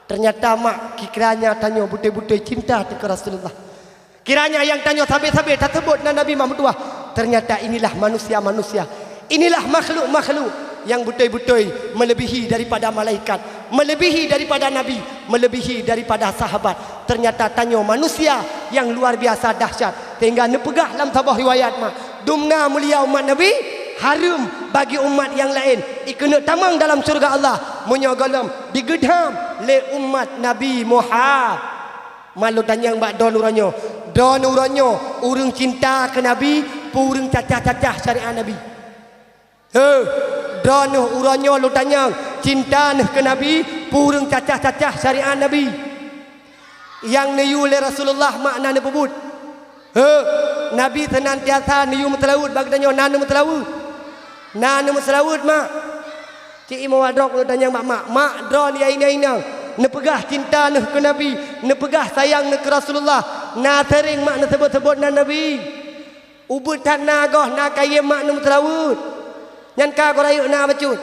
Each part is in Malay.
Ternyata mak kiranya tanya butai-butai cinta ke Rasulullah. Kiranya yang tanya sabit-sabit tak sebut Nabi Muhammad tua. Ternyata inilah manusia-manusia. Inilah makhluk-makhluk yang butai-butai melebihi daripada malaikat, melebihi daripada nabi, melebihi daripada sahabat. Ternyata tanya manusia yang luar biasa dahsyat. Sehingga nepegah dalam tabah riwayat mak. Dumna mulia umat Nabi, harum bagi umat yang lain ikena tamang dalam syurga Allah menyogalam digedam le umat Nabi Muhammad. Malu tanya mbak don uranyo urang cinta ke Nabi purang cacah-cacah syariat Nabi. Don uranyo lu tanya cinta ke Nabi purang cacah-cacah syariat Nabi. Yang niyu le Rasulullah makna ne pebut. Nabi senantiasa niyu metelawut bagi tanya nanu metelawut. Nanu metelawut mak. Cik Imam Wadrok lu tanya mak don ya ina. Nepegah cinta ne ke Nabi, nepegah sayang ne ke Rasulullah. Na sering mak ne sebut-sebut na Nabi. Ubud tak nagoh na kaya mak ne metelawut. Nyan ka ko rayu na bacut.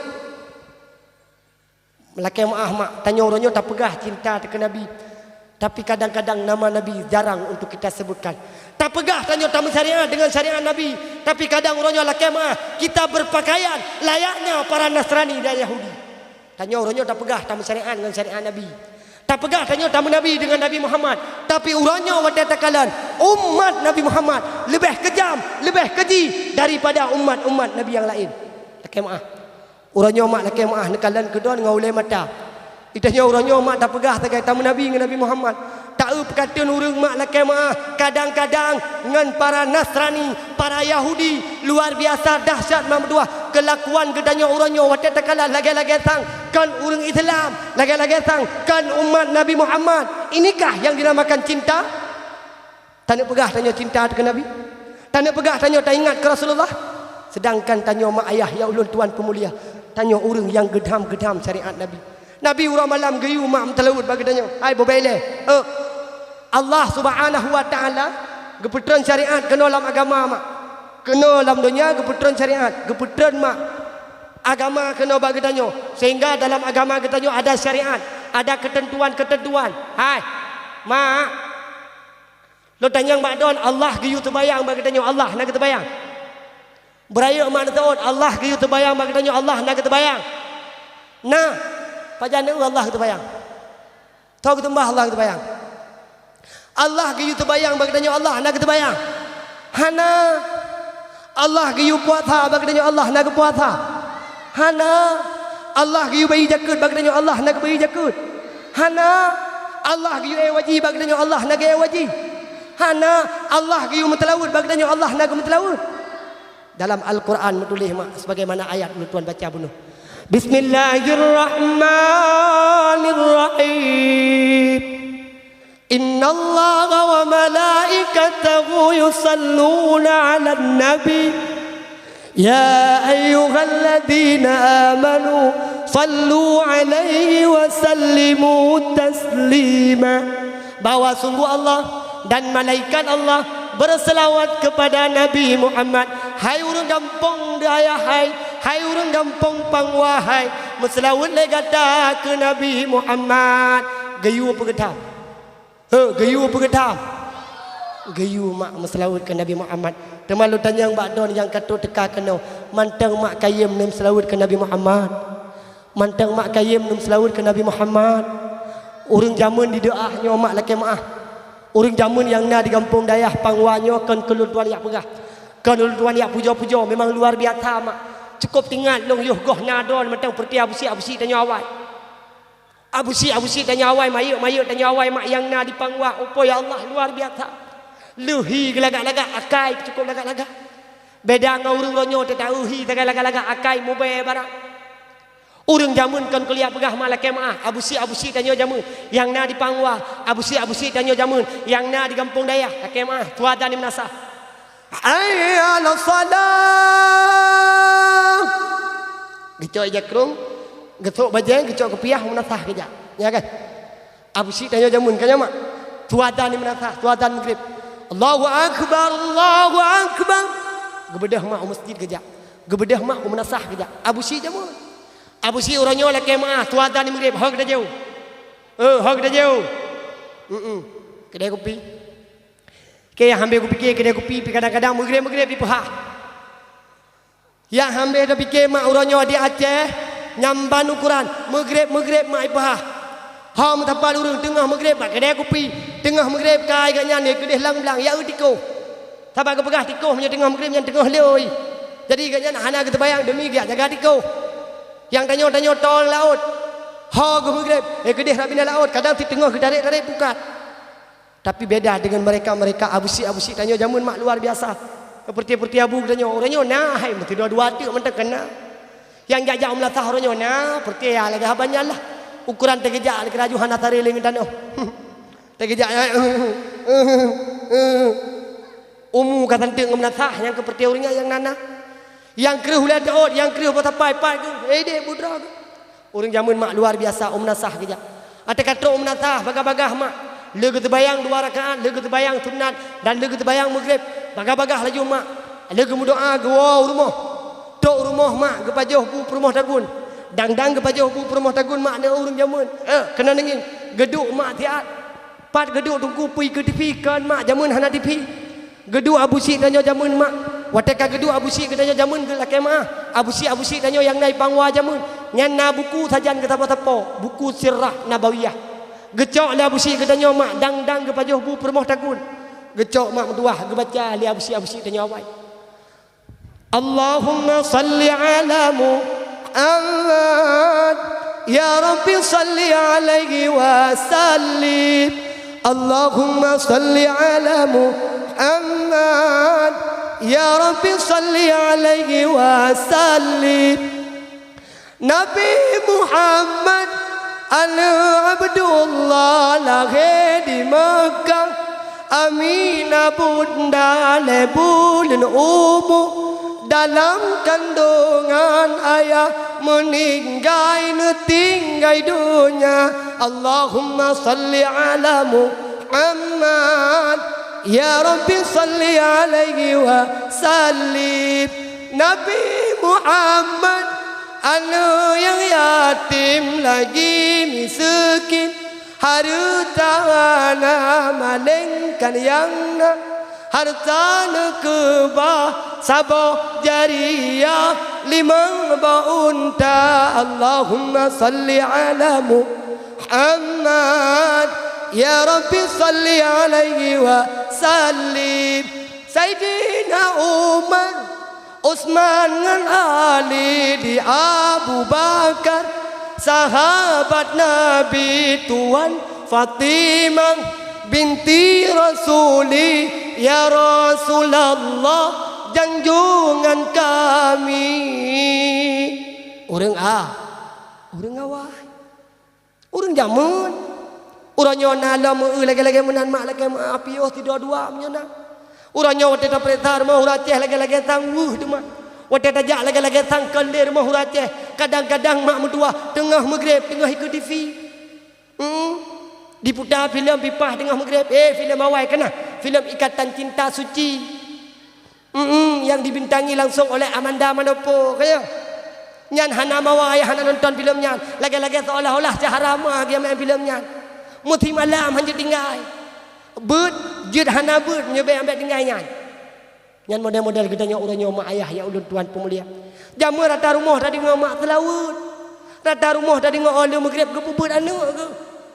Melakai maaf mak tanya orangnya tak pegah cinta ke Nabi. Tapi kadang-kadang nama Nabi jarang untuk kita sebutkan. Tak pegah tanya tamu syariat dengan syariat Nabi. Tapi kadang orangnya lakai maaf kita berpakaian layaknya para Nasrani dan Yahudi. Tanya orangnya tak pegah tamu syariat dengan syariat Nabi. Tak pegah tanya tamu Nabi dengan Nabi Muhammad. Tapi orangnya pada takalan umat Nabi Muhammad lebih kejam, lebih keji daripada umat-umat Nabi yang lain. Lakai maaf. Orangnya mak lakai maaf nekalan kedon ngaulai mata. Itanya orangnya mak tak pegah tagai tamu Nabi dengan Nabi Muhammad. Tak perkataan orang mak lakai maaf. Kadang-kadang dengan para Nasrani, para Yahudi luar biasa dahsyat mak berdua. Kelakuan gedanya orangnya watak takalah lagi-lagi sang kan orang Islam, lagi-lagi sang kan umat Nabi Muhammad. Inikah yang dinamakan cinta? Tanya pegah tanya cinta ke Nabi. Tanya pegah tanya tak ingat ke Rasulullah. Sedangkan tanya mak ayah ya ulun tuan pemulia, tanya orang yang gedam-gedam syariat Nabi. Nabi urang malam gayu mak mentelawut bagi tanya. Hai bobele. Allah Subhanahu wa taala geputran syariat kena dalam agama mak. Kena dalam dunia geputran syariat, geputran mak. Agama kena bagi tanya. Sehingga dalam agama kita ada syariat, ada ketentuan-ketentuan. Hai mak. Lo tanya mak don Allah gayu terbayang bagi tanya Allah nak terbayang. Beraya mak tahu Allah gayu terbayang bagi tanya Allah nak terbayang. Nah Pajana Allah kita bayang. Tahu kita mbah Allah kita bayang. Allah giyu terbayang bagi tanya Allah nak kita bayang. Hana Allah giyu puasa bagi tanya Allah nak puasa. Hana Allah giyu bayi jakut bagi tanya Allah nak bayi jakut. Hana Allah giyu wajib bagi tanya Allah nak wajib. Hana Allah giyu metelawut bagi tanya Allah nak metelawut. Dalam Al-Quran menulis mak sebagaimana ayat tuan baca bunuh. Bismillahirrahmanirrahim. Innallaha wa malaikatahu yusalluna 'alan nabi. Ya ayyuhalladzina amanu sallu 'alaihi wa sallimu taslima. Bahwa sungguh Allah dan malaikat Allah berselawat kepada Nabi Muhammad. Hai urang gampang daya hai urang gampang pangwahai meselawat le gata ke Nabi Muhammad. Gayu apa gedam? Gayu apa gedam? Gayu mak meselawat ke Nabi Muhammad. Temalu tanya mbak don yang kata teka kena mantang mak kayem nem selawat ke Nabi Muhammad. Mantang mak kayem nem selawat ke Nabi Muhammad. Urang zaman di doahnya mak laki maah. Urang zaman yang na di kampung dayah pangwanya kan kelutuan yak pegah. Kan kelutuan yak puja-puja memang luar biasa mak. Cukup tinggal long yoh goh nadon mentang perti abusi tanya awai. Abusi tanya awai mayuk tanya awai mak yang na di pangwa. Opo ya Allah luar biasa. Luhi gelagak-lagak akai cukup lagak-lagak. Beda ngau urang ronyo tak tahu hi lagak-lagak akai mobe barang. Urang jamun kan kuliah pegah malake maah. Abusi tanya jamun yang na di pangwa. Abusi tanya jamun yang na di kampung dayah. Lake maah tuadan ni menasah. Ayyala salam. Gecok jakrung, getok bajang, gecok kepiah menasah kejap. Ya kan? Abusi tanya jamun kan mak. Tuadan ni menasah, tuadan maghrib. Allahu akbar, Allahu akbar. Gebedah mak masjid kejap. Gebedah mak menasah kejap. Abusi jamun. Abusi orangnya laki maah tuadan ni maghrib hak dah jauh. Hak dah jauh. Kedai kopi. Yang ambil aku fikir kedai kopi kadang-kadang maghrib di Pahang. Yang ambil dah fikir mak uranyo di Aceh nyamban ukuran maghrib mak Pahang. Ha mentapal urang tengah maghrib kedai kopi, tengah maghrib kai kat nyane kedai lang-lang ya utiko. Sabar ke pegah tiko punya tengah maghrib yang tengah loi. Jadi kat nyane hana kita bayang demi dia jaga tiko. Yang tanya tol laut. Ha ke maghrib kedai rabina laut kadang di tengah tarik bukat. Tapi beda dengan mereka abusi tanya jamun mak luar biasa. Seperti abu tanya orangnya nah hai mesti dua tu mentek kena. Yang jajak melatah orangnya nah perti ya lagi habannya lah. Ukuran terkejak lagi raju hana tarik ling tanah. Terkejak umu kata teng melatah yang seperti orangnya yang nana. Yang keruh lah daud, yang keruh buat apa tu. Dek budra. Orang jamun mak luar biasa nasah kejak. Ada kata nasah bagah-bagah mak. Lega terbayang 2 rakaat, lega terbayang sunat dan lega terbayang maghrib. Bagah-bagah laju mak. Lega berdoa ke rumah. Tok rumah mak ke pajuh bu perumah tagun. Dang-dang ke pajuh bu perumah tagun mak ne urang jamun. Kena nengin geduk mak tiat. Pat geduk tungku pui ke TV kan mak jamun hana TV. Geduk abusi tanya jamun mak. Wateka geduk abusi ke tanya jamun ke lakai mak. Abusi tanya yang naik pangwa jamun. Nyana buku sajan ke tapa-tapa. Buku sirah nabawiyah. Gecok lah abusi ke tanya mak dang-dang ke pajuh bu perumah tagun. Gecok mak mentuah ke baca li abusi tanya awai. Allahumma salli ala Muhammad ya Rabbi salli alaihi wa sallim. Allahumma salli ala Muhammad ya Rabbi salli alaihi wa sallim. Nabi Muhammad Abdullah lahir di Mekah. Aminah bunda lebulun umur dalam kandungan ayah meninggai tinggai dunia. Allahumma salli ala Muhammad ya Rabbi salli alaihi wa sallim. Nabi Muhammad yang yatim lagi miskin harta malengkan yang harta kebah sabah jariah 5 unta. Allahumma salli ala Muhammad ya Rabbi salli alaihi wa sallim. Sayyidina Umar Utsman dan Ali di Abu Bakar sahabat Nabi Tuan Fatimah binti Rasuli ya Rasulullah janjungan kami. Orang awal orang jamun orang nyona lama lagi-lagi menan mak lagi mak api tidak dua menyona. Urangnya waktu tak perintah rumah uraceh lagi-lagi tangguh tu mak. Waktu tajak lagi-lagi tangkel di rumah uraceh. Kadang-kadang mak mentua tengah maghrib tengah ikut TV. Diputar filem pipah tengah maghrib. Filem awal kena. Filem Ikatan Cinta Suci. Yang dibintangi langsung oleh Amanda Manopo kaya. Nyan hana mawa ayah hana nonton filmnya. Lagi-lagi seolah-olah caharama dia main filmnya. Muti malam hanya tinggal. Bird jid hana bird nyobai ambil tinggalnya. Yang model-model gedanya orangnya mak ayah ya ulun tuan pemulia. Jamu rata rumah tadi ngau mak selawut. Rata rumah tadi ngau oleh maghrib ke puput anu ke.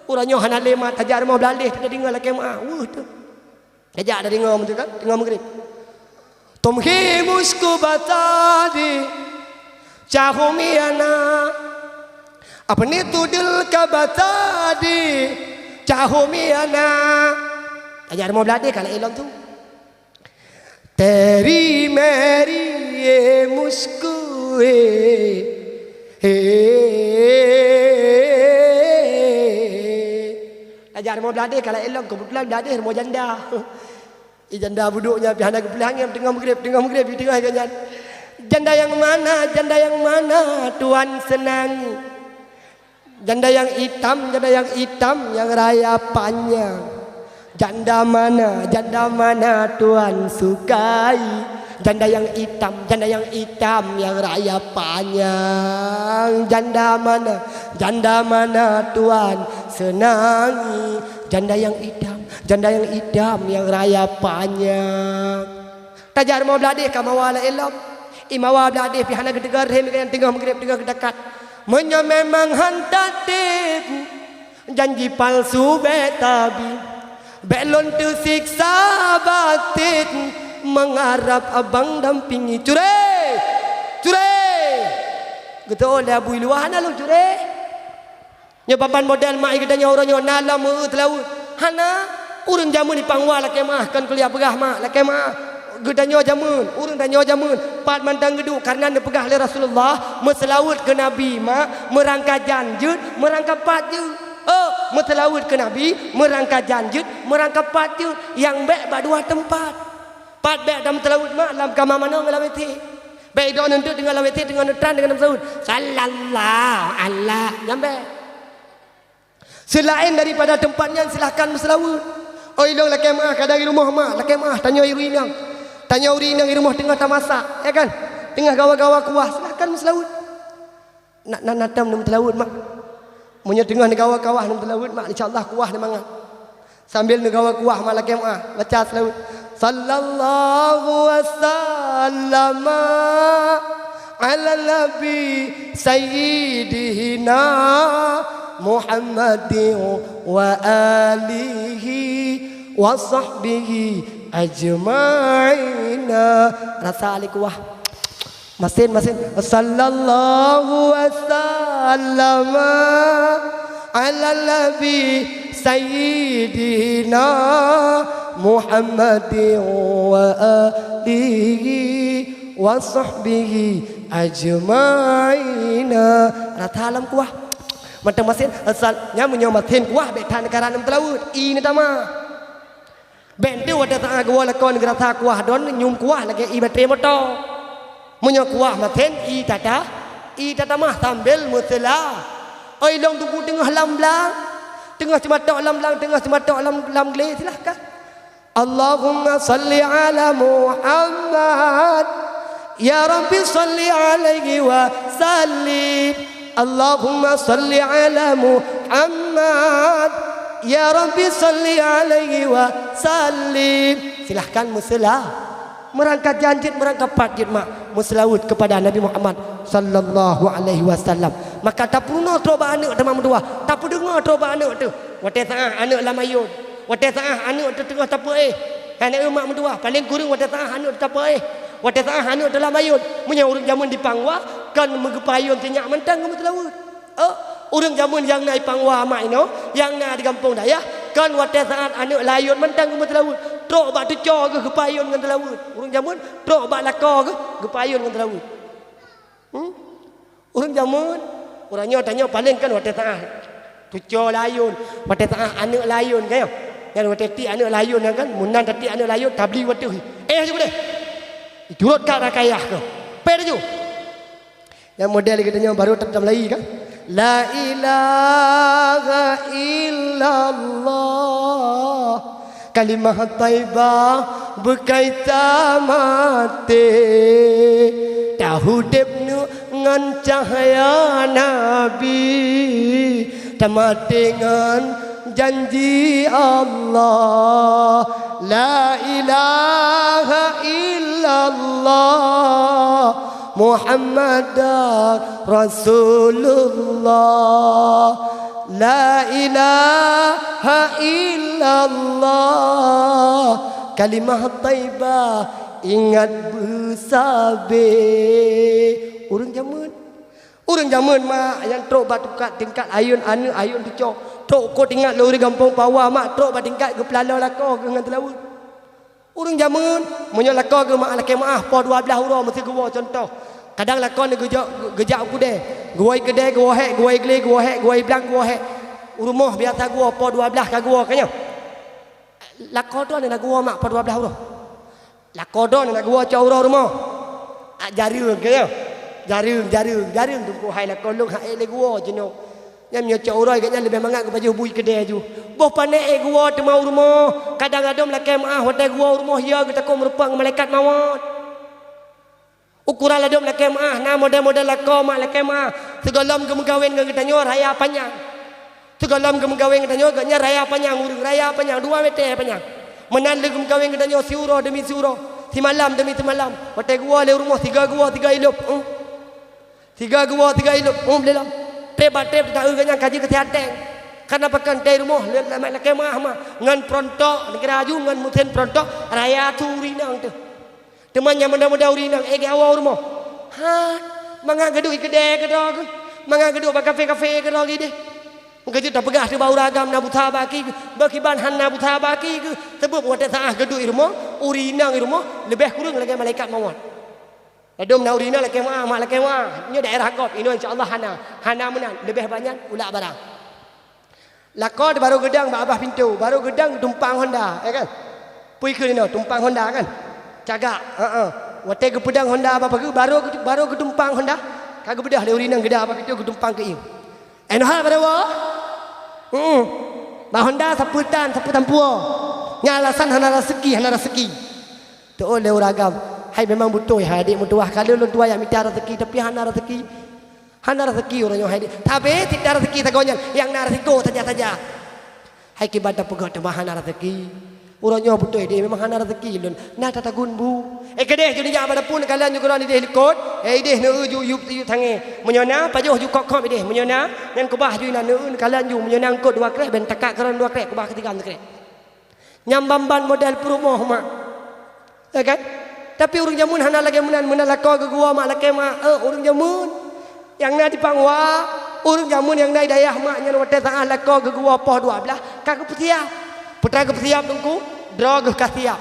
Orangnya hana lemat tajak rumah belalih tadi ngau laki mak. Tu. Tajak tadi ngau tu kan tengah maghrib. Tumhi musku batadi cahumiana. Apa ni tudil kabatadi cahumiana. Ajar mau belajar kalau elok tu. Teri meri musku ajar mau belajar kalau elok kebetulan belajar mau janda. Janda buduknya pihana ke belakang tengah maghrib tengah ganyan. Janda yang mana? Janda yang mana? Tuan senangi. Janda yang hitam yang raya panjang. Janda mana Tuhan sukai? Janda yang hitam yang raya panjang. Janda mana Tuhan senangi janda yang idam yang raya panjang. Tajar mau beladih kamawala ilam. Imawa beladih pihana gedegar hem yang tengah mengrip tengah dekat. Menya memang hantatip janji palsu betabi. Belon tersiksa batin mengharap abang dampingi. Cure gitu dah bui luah na lu cure. Nya papan model mai gedanya orangnya nalam telaut. Hana urang jamun di pangwa la kemah kan kuliah pegah mak la kemah gedanya jamun urang danyo jamun pat mandang gedu karena ne pegah le Rasulullah meselaut ke Nabi mak merangka janjut merangka patjut. Oh, meselaut ke Nabi merangka janjut merangka patjut yang baik ba dua tempat. Pat baik dalam telaut mak dalam kamar mana melaweti. Baik don untuk dengan laweti dengan netan dengan saud. Sallallahu Allah nyambe. Selain daripada tempatnya silakan berselawat. Oh ilong laki mah kadang di rumah mak laki mah tanya iri inang. Tanya iri inang di rumah tengah tamasa, ya kan? Tengah gawa-gawa kuah silakan berselawat. Nak natam nem telawat mak. Munya tengah gawa kawah nem telawat mak insyaallah kuah ni mangan. Sambil gawa kuah mak laki mah baca selawat. Sallallahu wasallama ala nabi sayyidina Muhammadin wa alihi wa sahbihi ajma'ina. Rasa alikuah masin sallallahu wasallama ala nabi sayyidina Muhammadin wa alihi wa sahbihi ajma'ina. Rata alam kuah Mantang masin asalnya menyomatin kuah betan negara nam telaut ini tama. Bente wadah tak agak walakon negara tak kuah don nyum kuah lagi ibatre moto. Menyo kuah maten i tata mah tambel mutela. Oi long tunggu tengah lamblang, tengah cematok lamblang, tengah cematok lam gle silahkan. Allahumma salli ala Muhammad, ya Rabbi salli alaihi wa sallim. Allahumma salli ala Muhammad, ya Rabbi salli alaihi wa sallim. Silahkan musela merangkat janjit merangkat patjit mak muselawut kepada Nabi Muhammad sallallahu alaihi wasallam. Maka tak puno troba anak tamam dua tak dengar troba anak tu wate saah anak lamayun wate saah anak tu tengah tapu anak emak mendua paling kurang wate saah anak tapu wate saah anak dalam ayun munya urang jamun di pangwa kan megepayun tinyak mentang kamu telawut. Urang jamun yang naik pangwa mak ino yang na di kampung dayah kan wate saat anak layun mentang kamu telawut. Trok bak teco ke gepayun dengan telawut. Urang jamun trok bak lako ke gepayun dengan telawut. Urang jamun orangnya tanya paling kan wate saat teco layun wate saat anak layun kan kan wate ti anak layun kan munan tati anak layun tabli wate je boleh turut kat rakayah ke pe tu yang model katanya baru tetap lagi kan la ilaha illallah kalimah taibah berkaitan mati tahu debnu ngan cahaya nabi tamat dengan janji Allah la ilaha illallah Muhammadar Rasulullah la ilaha illallah kalimah taibah ingat bersabe. Urang jamun mak yang trok batu kat tingkat ayun anu ayun dicok trok ko tingkat lori gampong pawa mak trok bat tingkat ke pelala lako ke ngan telawut. Urang jamun munyo lako ke mak laki maah po 12 huruf mesti gua contoh. Kadang lakon gejak kude. Guai kedai gua hek, guai gele gua hek, guai blang gua hek. Rumah biasa gua po 12 ka gua kanya. Lakon tu nak gua mak po 12 huruf. Lakon tu nak gua caura rumah. Jaring kaya. Jaring tu hai lakon lu hai le gua jeno. Yang nyo caura katnya lebih mangat ke baju bui kedai ju. Boh pandai gua tu mau rumah. Kadang-kadang lakai maah hotel gua rumah ya kita ko merupang malaikat maut. Ukuran ladom lakai maah na model-model lako mak lakai maah segolam ke megawin ke kita nyor raya panjang Tegalam ke menggaweng katanya agaknya raya panjang urang raya panjang 2 meter panjang. Menan le ke menggaweng katanya siuro demi siuro, si malam demi semalam. Watai gua le rumah 3 gua 3 ilup. 3 gua 3 ilup. Belah. Tep tak agaknya kaji kesehatan. Karena pakan dari rumah le kemah mah ngan prontok negara aju ngan muten prontok raya tu urinang tu. Temannya muda-muda urinang awal rumah. Manga geduk kedai kedog. Manga geduk ba kafe-kafe kedog ide. Mungkin tak pegah tu bau ragam na buta baki baki ban han na buta baki ke sebab wate saah geduk rumah urinang rumah lebih kurang lagi malaikat maut. Adom na urinang lagi mak lagi mak. Nya daerah Gop ini insya-Allah hana menan lebih banyak ulak barang. Lakon baru gedang abah pintu, baru gedang tumpang Honda, ya kan? Pui ke ni tumpang Honda kan? Cagak, Watai ke pedang Honda apa ke baru ke tumpang Honda. Kagak bedah le urinang gedah apa pintu ke tumpang ke iu. Hal pada wa? Bah Honda saputan puo. Nyalasan hana rezeki. Tu oleh uragam. Hai memang betul ya adik mutuah kalau lu tua yang minta rezeki tapi hana rezeki. Hana rezeki orangnya hai. Tapi tidak rezeki tagonya yang na rezeki saja. Hai kibadah pegat hana rezeki. Orangnya betul dia memang hana rezeki lun. Na tatagun bu. Kedeh jadi ja pada pun kalian juga ni deh likot. Deh nu ju yup tangi. Menyona pajuh ju kok deh menyona yang kubah ju na nu kalian ju menyona angkot 2 krek ben takak keran 2 krek kubah ketiga krek. Nyambamban model perumoh mak. Ya kan? Tapi urang jamun hana lagi menan lakau ke gua mak laki mak. Urang jamun yang na di pangwa urang jamun yang na dayah maknya wate saah lakau ke gua poh 12 kagak petiap putra ke petiap tungku drog ke kasiap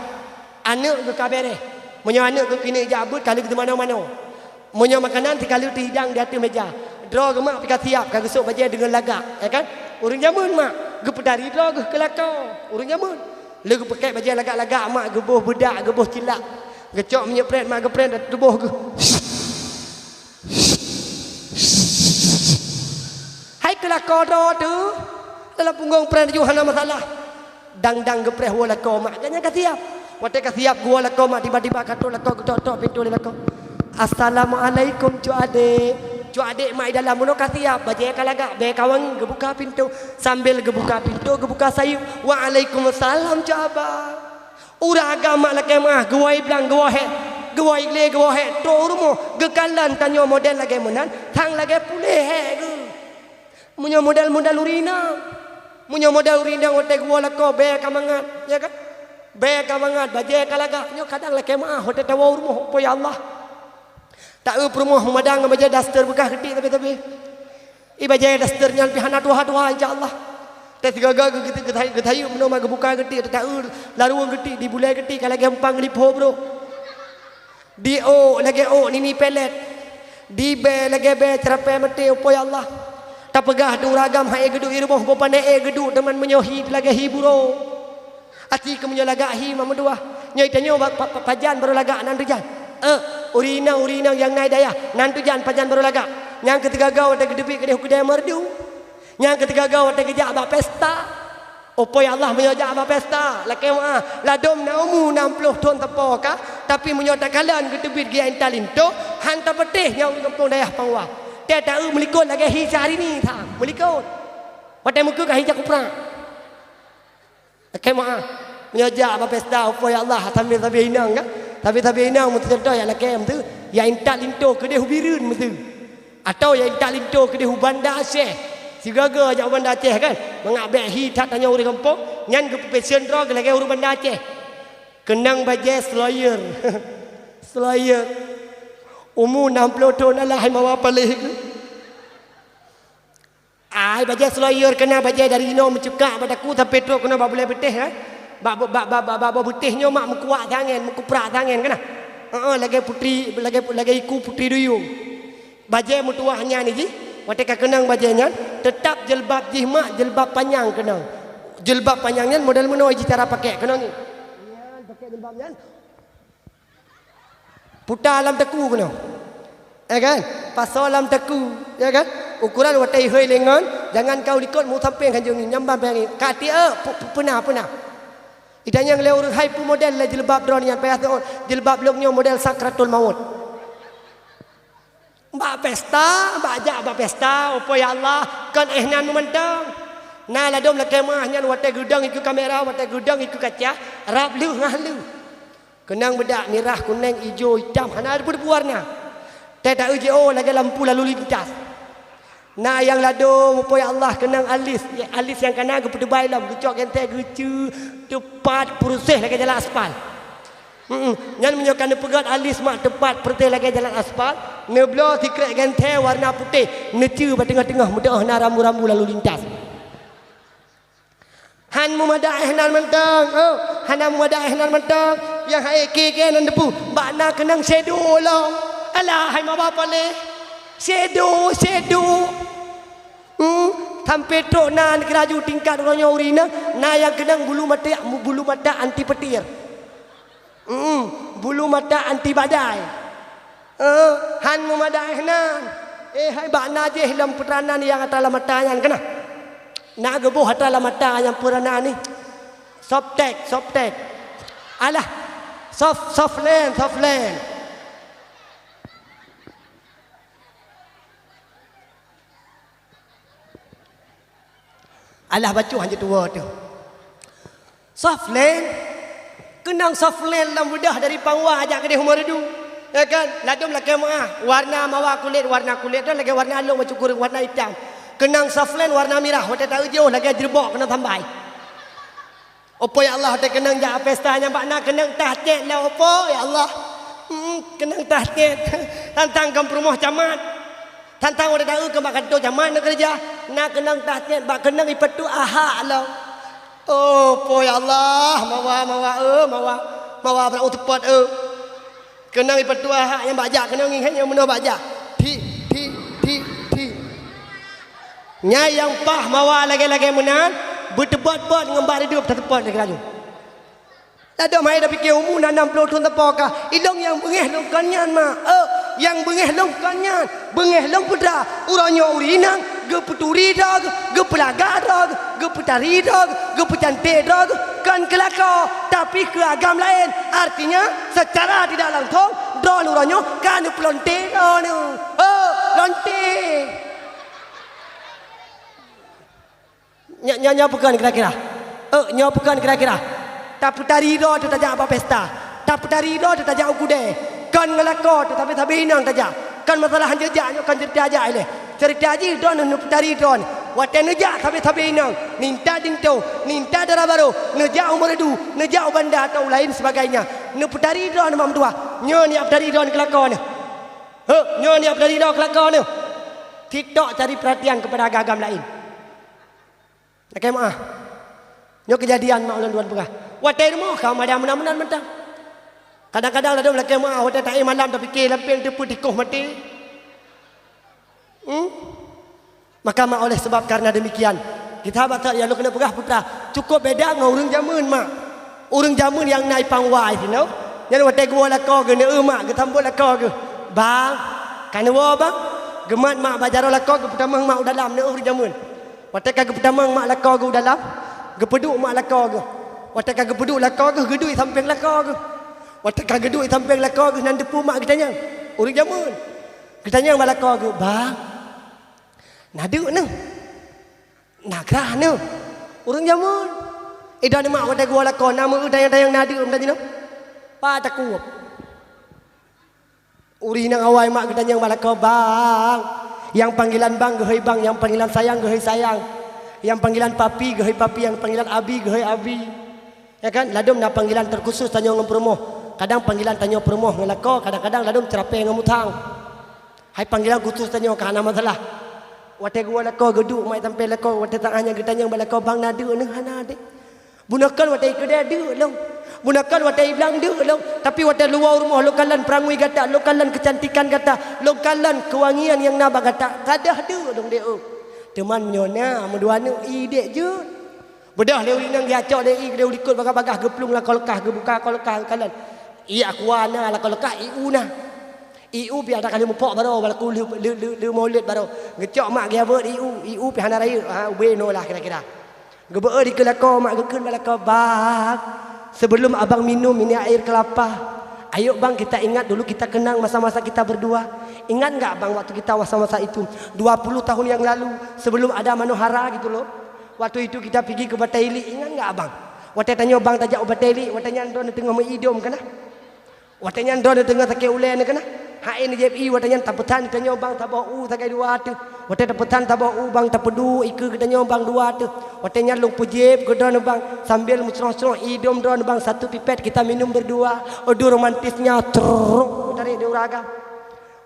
anak ke kabere munyo anak ke kini jabut kali ke mana-mana munyo makanan sekali ti hidang di atas meja drog mak pi kasiap kagak sok baje dengan lagak ya kan urang jamun mak ge pedari drog ke lakau urang jamun le ge pakai baje lagak-lagak mak gebuh budak gebuh cilak gecok menyepret mak gepret tubuh ge hai kelakor tu dalam punggung pren ju hana masalah dang gepreh wala ko mak ganya kasiap wate kasiap gua la ko mak tiba-tiba kato la ko tok pintu la ko assalamualaikum cu adik mai dalam muno kasiap baje kalaga be kawang gebuka pintu sambil gebuka pintu gebuka sayup waalaikumsalam cu abah uraga mak la kemah guai blang guai Gewai le gewai to rumo gekalan tanyo model lagi menan tang lagi pulih ge munyo model urina munyo model urina hote gua lako be kamangat ya kan be kamangat baje kalaga nyo kadang lagi mah hote tawa rumo po ya Allah tak rumo madang baje daster bekah gede tapi i baje dasternya pihana tuha insyaallah teh gaga gitu getayu meno mah gebuka gede tak laruang gede di bulai gede kalau gampang lipo bro di lagi nini pelet di be lagi be cerape mati upo ya Allah tak pegah du ragam hai geduk irmoh bopane geduk teman menyohi lagi hiburo ati ke menyolaga hi mamdua nyai tanyo pajan baru laga nan tujan urina yang naik daya nan tujan pajan baru laga yang ketiga gau ada gedepi kedeh kedai merdu yang ketiga gau ada gejak abah pesta opo ya Allah menyojak abah pesta laki mah ladom naumu 60 ton tepo ka tapi menyojak kalian gedebit gia intalinto hantar petih yang kampung dayah pangwa dia tahu melikut lagi hi sehari ni tak melikut pada muka kah hijak kupra laki mah menyojak abah pesta opo ya Allah sambil inang kan tapi inang mesti contoh ya laki tu ya intalinto kedeh hubirun mesti atau ya intalinto kedeh hubanda Aceh si gaga ajak Banda Aceh kan mengabek hitat tanya orang kampung nyan ke passion drug lagi orang Banda Aceh kenang baje slayer slayer umur 60 tahun lah hai mawa palih ai baje slayer kena baje dari ino mencekak padaku sampai teruk kena ba boleh betih kan ba betihnya mak mekuak tangan mekuprak tangan kena lagi putri lagi iku putri duyung baje mutuahnya ni ji Watika kenang bajanya tetap jilbab jihmak jilbab panjang kenang jilbab panjangnya model mana cara pakai kenang ni pakai jilbabnya putar dalam teku kenang ya kan pasal dalam teku ya kan ukuran watai hoi lengan jangan kau likut mu sampai kan jeng nyambam yang kati pernah idanya yang leur hai pu model la jilbab drone yang payah jilbab loknya model sakratul maut Mbak pesta, mbak ajak mbak pesta, opo ya Allah, kan ehnan mentang. Nah ladom la kemahnya watai gudang ikut kamera, watai gudang ikut kaca, rap lu ngah lu. Kenang bedak merah, kuning, hijau, hitam, hana ada berwarna. Tak ujo lagi lampu lalu lintas. Nah yang ladom upaya Allah kenang alis, ya, alis yang kena ke pedebai lam, gucok gentek gucu, tepat proses lagi jalan aspal. Yang menyokan pegat alis mak tepat perteh lagi jalan aspal. Neblo tikret gentek warna putih, necu pada tengah-tengah mudah na rambu-rambu lalu lintas. Han mumadah ehnan mentang, hana mumadah ehnan mentang, yang hai ke nan depu, bakna kenang shadow long. Alah hai ma bapa le. Shadow. Sampai tok nan keraju tingkat orangnya urina, na yang kenang bulu mata anti petir. Bulu mata anti badai. Han mumadah ehnan. Hai bakna je dalam peranan yang atas matanya kena. Nak gebuh atas mata yang purana ni. Soft tech. Alah. Soft land. Alah baca hanya tua tu. Soft land. Kenang soft land lah mudah dari pangwa ajak ke dia humor tu. Ya kan? Ladum lah kemah. Warna mawa kulit tu lagi warna alung macam kuring warna hitam. Kenang saflen warna merah, hotel tahu jauh lagi jerbok kena tambai. Opo ya Allah hotel kenang jak pesta nya bakna kenang tahtet lah opo ya Allah. Kenang tahtet. Tantang kam rumah camat. Tantang hotel tahu ke bak kantor camat nak kerja. Nak kenang tahtet bak kenang ipetu aha lah. Opo ya Allah, mawa berak tepat Kenang ipetu aha yang bajak kenang ingat yang mana bajak. Nyai yang pah mawa lagi-lagi menan berdebat-bat ngembak hidup tepat lagi laju. Ada mai dah fikir umur 60 tahun tepakah. Ilong yang bengeh long kanyan ma. Yang bengeh long kanyan, bengeh long putra. Urangnya urinang, ge puturi dag, ge pelaga dag, ge putari dag, ge pecantik dag, kan kelakar tapi ke agam lain. Artinya secara tidak langsung don urangnya kan pelonte don. Lonte. Nya bukan kira-kira. Nya bukan kira-kira. Tak putari ro tu tajak apa pesta. Tak putari ro tu tajak ukude. Kan ngelako tu tapi inang tajak. Kan masalah hanjejak kan cerita aja ile. Cerita aja don nu putari don. Wate nejak tapi inang. Ninta dinto, ninta darah baru, nejak umur du, nejak banda atau lain sebagainya. Nu putari don mam dua. Nya ni putari don kelako ni. Nya ni putari don kelako ni. Tidak cari perhatian kepada agama lain. Okey maaf. Nyo kejadian mak ulun duan pegah. Watai rumah kau madam menan mentang. Kadang-kadang ada belakang maaf watai tak malam tapi fikir lamping tepu tikuh mati. Maka mak oleh sebab karena demikian kita baca ya lu kena pegah putra. Cukup beda dengan urang zaman mak. Urang zaman yang naik pangwai you know. Yang watai gua lako ge ne mak ge tambul lako ge. Bang, kan wa bang. Gemat mak bajaro lako ge pertama mak dalam ne urang zaman. Watak kagak pertama mak lako gu dalam, gepeduk mak lako gu. Watak kagak peduk lako gu gedui samping lako gu. Watak kagak gedui samping lako gu nan depu mak kitanya. Urang jamun. Kitanya mak lako gu, "Bang. Nadu ne. Nagrah ne. Urang jamun." Idan mak watak gua lako nama dayang-dayang nadu mta jino. Pa takup. Uri nang awai mak kitanya mak lako, "Bang. Yang panggilan bang gehei bang, yang panggilan sayang gehei sayang, yang panggilan papi gehei papi, yang panggilan abi gehei abi." Ya kan? Ladum na panggilan terkhusus tanya ngem promoh. Kadang panggilan tanya promoh ngelako, kadang-kadang ladum cerape ngemutang. Hai panggilan khusus tanya kana masalah. Wate gua lako geduk mai sampai lako wate tanganya getanya balako bang nadu ne hana de. Bunakan wate kedai de long. Bunakan watai bilang dia long, tapi watai luar rumah lokalan perangui gata, lokalan kecantikan gata, lokalan kewangian yang naba gata, kadah dia dong dia. Teman nyona medua nu ide je. Bedah le ulinang dia acok le dia ulikut bagah-bagah geplung lah kolkah gebuka kolkah kalan. Iya aku ana lah kolkah iu nah. Iu biar ada kali mupok baru balaku lu maulid baru. Ngecok mak dia buat iu pi hana raya. Bueno lah kira-kira. Gebe di kelako mak gekeun balako bang. Sebelum abang minum ini air kelapa, ayo bang kita ingat dulu kita kenang masa-masa kita berdua. Ingat enggak bang waktu kita masa-masa itu 20 tahun yang lalu sebelum ada Manohara gitu loh. Waktu itu kita pergi ke Bataili, ingat enggak abang? Waktu tanya abang tajak Bataili, waktu tanya ndon tengah mengidom kana. Waktu tanya ndon tengah sakit ulen kana. Hain JPI waktu tanya tapetan tanya abang tabah sakai dua tu. Waktu tapetan tabah bang tapedu ikut tanya abang dua tu. Waktu tanya lung pujib ke don bang sambil musroh-musroh idom don bang satu pipet kita minum berdua. Aduh romantisnya teruk dari diuraga.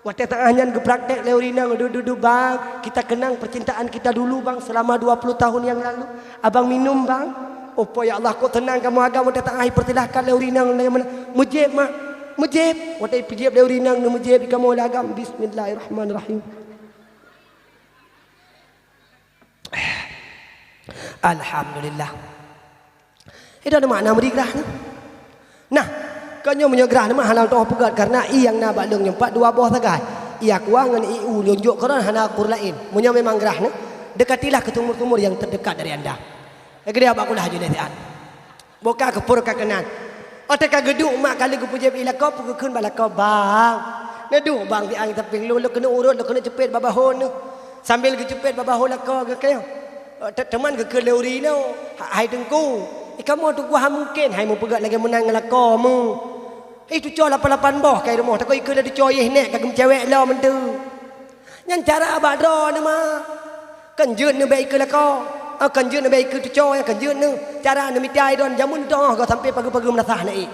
Waktu tengahnya ke praktek leurinang duduk bang, kita kenang percintaan kita dulu bang selama 20 tahun yang lalu. Abang minum bang. Oh ya Allah kau tenang kamu agak waktu tengah pertilahkan leurinang mana? Mujib mak, mujib. Waktu pijib leurinang mujib kamu lagam. Bismillahirrahmanirrahim. Alhamdulillah. Itu ada makna merigrah ni. Nah, kanyo menyegrah nama halal toh pegat karena i yang na balung nyempat dua buah tagai. Ia kuang ngan iu lunjuk karon hana kur lain. Munyo memang gerah ne, dekatilah ke tumur-tumur yang terdekat dari anda. Gede abak kulah junetian. Boka ke pur ka kanan. Ote ka geduk mak kali ku puja bila kau pukun bala kau bang. Nedu bang di ang teping lu kena urut lu kena cepet babahon nu. Sambil ke cepet babahon la kau ke kaya. Teman ke leuri no. Hai tengku. Kamu tu gua mungkin hai mu pegat lagi menang la kau mu. Itu cor 88 boh kai rumah tak kau ikut dah dicoyeh nek kagem cewek lah mentu. Nyan cara abak dro nama. Kenjun ne baik ke la kau. Kenjun ne baik ke tu cor yang kenjun ne. Cara ne mitai don jamun doh kau sampai pagi-pagi menasah naik.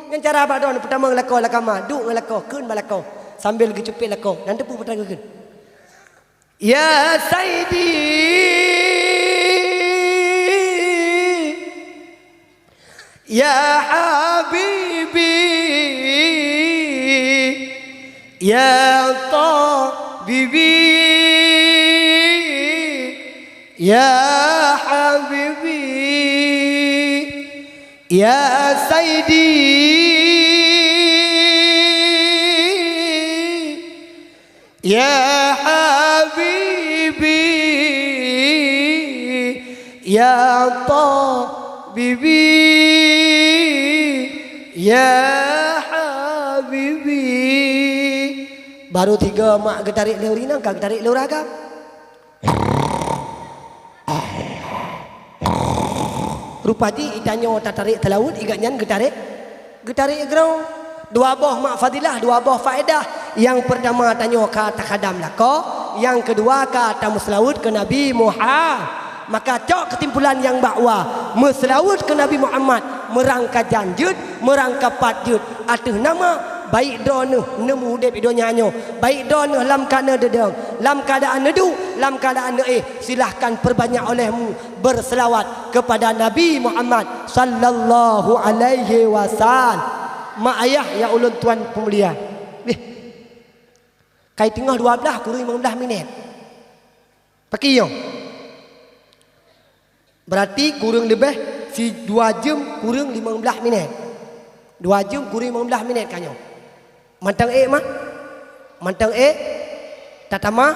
Nyan cara abak dro pertama la kau la kama, duk la kau, keun bala kau. Sambil gecepet la kau dan tepu petang keun. Ya Saidi Ya Habibi Ya Tabibi Ya Habibi Ya Saidi Ya Habibi Ya Tabibi Ya Habibi. Baru 3 mak getarik leurina kag getarik leuraga. Rupati itanyo tatarik telaut iganyan getarik grau. 2 boh mak fadilah, 2 boh faedah. Yang pertama tanyo ka takadam lako, yang kedua ka tamuslaut ke Nabi Muhammad. Maka cok kesimpulan yang bakwa meselawat ke Nabi Muhammad merangka janjut merangka patjut atuh nama baik donu nemu dep idonyanyo baik donu lam kana dedeng lam keadaan nedu lam keadaan silahkan perbanyak olehmu berselawat kepada Nabi Muhammad sallallahu alaihi wasallam. Mak ayah ya ulun tuan pemulia kai tengah 12 kurang 15 minit pakai yo. Berarti kurang lebih si 2 jam kurang 15 minit. 2 jam kurang 15 minit kanyo. Mantang mah? Mantang tatamah?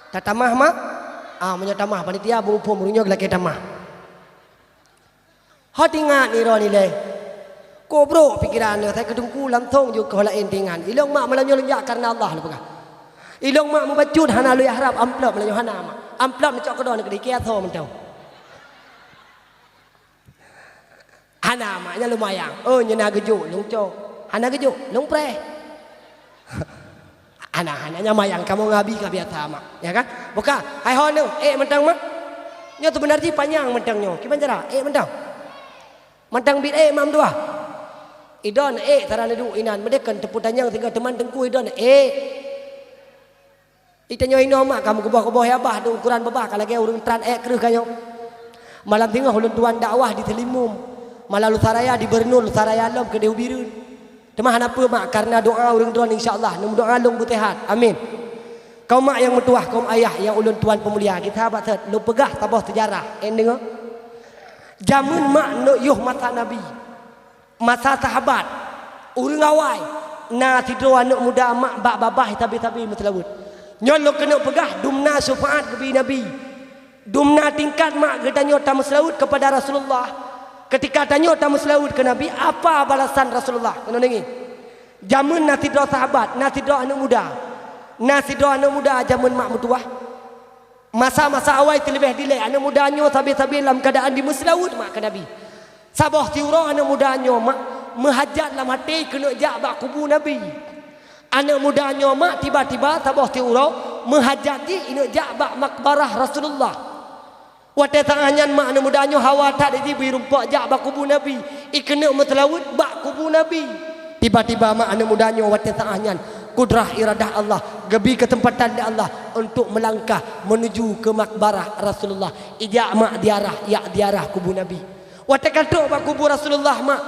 Tatamah mah? Menyatamah panitia bumpu murunya gelake tamah. Hati ingat ni ro ni le. Kobro pikiran ne saya kedungku lamtong ju ko lain tingan. Ilong mak melanyo lenjak karena Allah lu pegah. Ilong mak membacut hana lu harap amplop melanyo hana mak. Amplop ni cok kedon ke dia tho mentau. Hana maknya lumayan. Oh nyena gejuk lung cok. Hana gejuk lung pre. Hana mayang kamu ngabi ka biasa mak. Ya kan? Buka. Hai hon mentang mak. Nyo tu benar ji panjang mentangnya. Kiban cara? Mentang. Mentang bit mam dua. Idon tarana du inan medekan tepuk tanjang tinggal teman tengku idon Itanyo ino mak kamu keboh-keboh ya bah du ukuran babah kalage urang tran kreuh kanyo. Malam tengah ulun tuan dakwah di Telimum. Malah Lusaraya di Bernul, Lusaraya lom ke Deubirun. Temah apa mak karena doa urang tuan insyaallah nemu doa long butehat. Amin. Kau mak yang metuah, kaum ayah yang ulun tuan pemulia. Kita sahabat set lu pegah tabah sejarah. Dengar. Jamun mak no yuh masa Nabi. Masa sahabat. Urang awai. Na tidro anak muda mak bak babah tabi-tabi metelawut. Nyon lo kena pegah dumna syafaat kebi Nabi. Dumna tingkat mak gedanyo tamu selaut kepada Rasulullah. Ketika tanya tamu selaut ke Nabi, apa balasan Rasulullah? Kena dengi. Jamun nasi doa sahabat, nasi doa anak muda. Nasi doa anak muda jamun mak mutuah. Masa-masa awal terlebih dilek anak mudanya sabi-sabi dalam keadaan di Muslawud mak ke Nabi. Sabah tiura anak mudanya mak menghajat dalam hati kena jak bak kubur Nabi. Anak mudanya mak tiba-tiba sabah tiura menghajati ina jak bak makbarah Rasulullah. Wate tangannya mak anak mudanya hawa tak di birumpak jak bak kubur Nabi. Ikena Muslawud bak kubur Nabi. Tiba-tiba mak anak mudanya wate tangannya kudrah iradah Allah gebi ketempatan Allah untuk melangkah menuju ke makbarah Rasulullah. Ijak mak diarah kubur Nabi. Wate katuk bak kubur Rasulullah mak.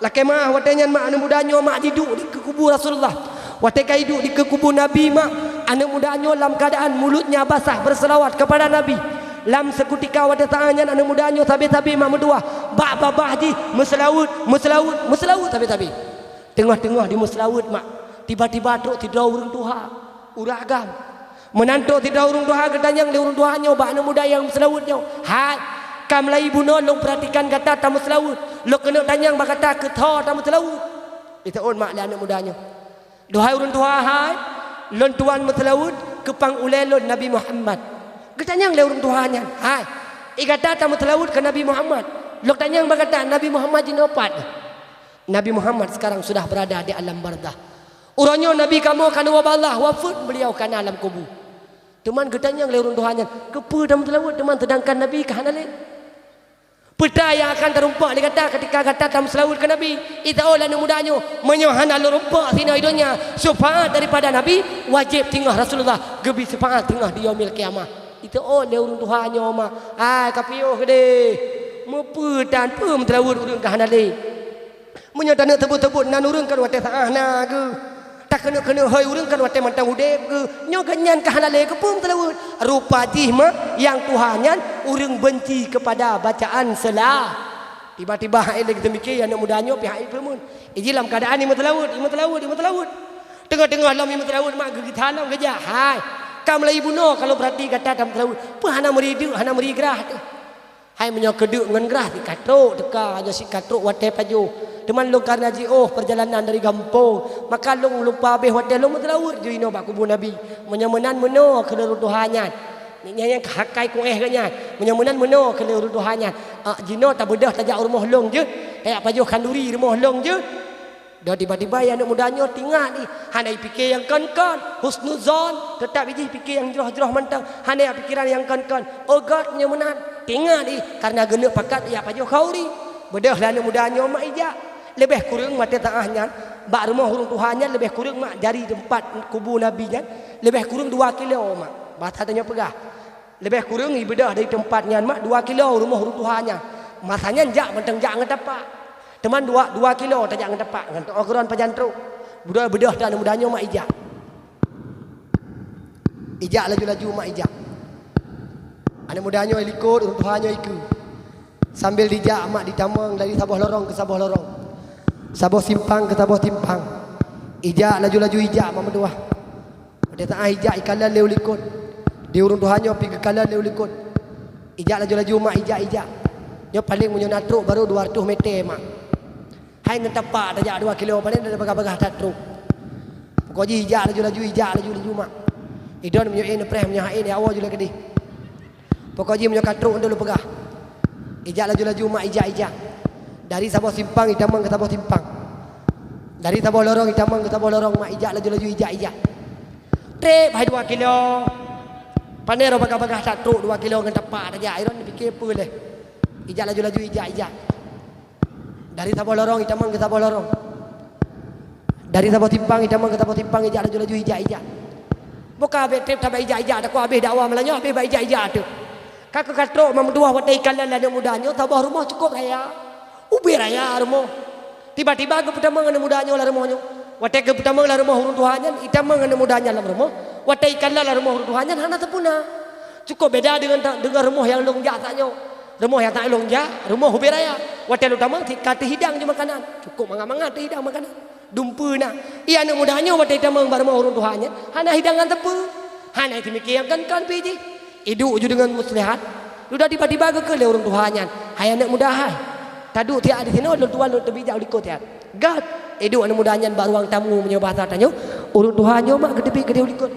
Lakai mah watenya mak anak mudanya mak duduk di kubur Rasulullah. Wate kai duduk di kubur Nabi mak anak mudanya dalam keadaan mulutnya basah berselawat kepada Nabi. Lam sekutika wate tangannya anak mudanya tabi-tabi mak mendua bak babah ji muslawud tabi-tabi. Tengah-tengah di muslawud mak tiba-tiba truk tidak urung tuha uragam menantu tidak urung tuha gedanyang le urung tuhanya ba anak muda yang selawutnya hai kam lai buno long perhatikan kata tamu selawut lo kena tanyang ba kata ke tho tamu selawut itu on mak le anak mudanya dohai urung tuha hai lon tuan selawut kepang ulelon Nabi Muhammad gedanyang le urung tuhanya hai ikata tamu selawut ke Nabi Muhammad lo tanyang ba kata Nabi Muhammad jinopat Nabi Muhammad sekarang sudah berada di alam barzah. Urangnya Nabi kamu akan waballah wafat beliau kan alam kubur. Teman gedanya yang lerun Tuhannya. Kepa dalam selawat teman sedangkan Nabi ke hanale. Peta yang akan terumpak dia kata ketika kata dalam selawat ke Nabi. Ita olah mudanya menyohana rumpak sini hidupnya. Syafaat daripada Nabi wajib tinggal Rasulullah. Gebi syafaat tinggal di yaumil kiamah. Ita olah lerun Tuhannya mak. Kapiyo gede. Mepa dan pem selawat urang ke hanale. Menyatana tebut-tebut nan urang kan wate saahna ke. Tak kena hai urang kan wate mantang udep ke. Nyo ganyan ke halale ke pun telawut. Rupa jihma yang Tuhannya urang benci kepada bacaan selah. Tiba-tiba hai lagi temikir anak mudanya pihak ipemun. Dalam keadaan imam telawut. Tengah-tengah dalam imam telawut mak gigi tanam gejak. Hai. Kam lai buno kalau berarti kata dalam telawut. Apa hana meridu, hana merigrah tu. Hai menyo keduk ngan gerah di katruk teka aja si katruk wate paju. Teman long karena perjalanan dari kampung maka long lupa habis hotel long telawut je ino bak kubur Nabi menyemenan meno ke Tuhannya yang hakai ku ganya menyemenan meno ke Tuhannya jino tak bedah tajak rumah long je kayak paju kanduri rumah long je dah tiba-tiba yang anak mudanya tinggal ni handai fikir yang kan husnuzon tetap biji fikir yang jerah-jerah mantang handai pikiran yang kan oh God menyemenan tinggal ni karena genep pakat ya paju khauri bedah lah anak mudanya mak ijak lebih kurang mata tengahnya bak rumah hurung Tuhannya lebih kurang mak jari tempat kubur Nabi nya lebih kurang 2 kilo mak bahasa tanya pegah lebih kurang ibadah dari tempatnya mak 2 kilo rumah hurung Tuhannya masanya jak mentang jak ngetapak teman 2 kilo tak jak ngetapak ngantuk ukuran pajantruk budak bedah dan mudanya mak ijak laju-laju mak ijak anak mudanya ikut hurung Tuhannya ikut sambil dijak mak ditamang dari sabah lorong ke sabah lorong sabah simpang ke sabah simpang ijak laju-laju ijak mak berdua dia tak ijak ikalan leu likut dia urung Tuhannya pergi ke kalan leu likut ijak laju-laju mak ijak dia paling punya natruk baru 200 meter mak hai ngetapak tajak 2 kilo paling dah bagah-bagah tatruk pokoknya ijak laju-laju mak idon punya ini preh punya hain dia awal juga kedih pokoknya punya katruk dulu pegah ijak laju-laju mak ijak dari sabah simpang itamang ke sabah simpang dari sabah lorong itamang ke sabah lorong mak ijak laju-laju ijak trip hai 2 kilo pandai ro bagah-bagah tatruk 2 kilo ngan tepak aja iron fikir apa leh ijak laju-laju ijak dari sabah lorong itamang ke sabah lorong dari sabah simpang itamang ke sabah simpang ijak laju-laju ijak buka habis trip sampai ijak aku habis dakwah melanya habis ijak tu kakak katruk memdua watai kalan anak mudanya tabah rumah cukup raya ubi raya rumah tiba-tiba ke pertama anak mudanya lah rumahnya watai ke pertama lah rumah hurung Tuhannya itamang anak mudanya lah rumah watai kalan lah rumah hurung Tuhannya hana tepuna cukup beda dengan rumah yang longjak taknya rumah yang tak longjak rumah ubi raya watai utama kata hidang je makanan cukup mangga-mangga hidang makanan dumpu nak iya anak mudanya watai itamang rumah hurung Tuhannya hana hidangan tepu hana itu mikir yang kan piji hidup je dengan muslihat sudah tiba-tiba ke orang Tuhannya hai anak muda hai taduk tiak di sini orang tua lu terbijak likut tiak gad hidup anak mudanya baruang tamu punya bahasa tanya orang Tuhannya mak gede likut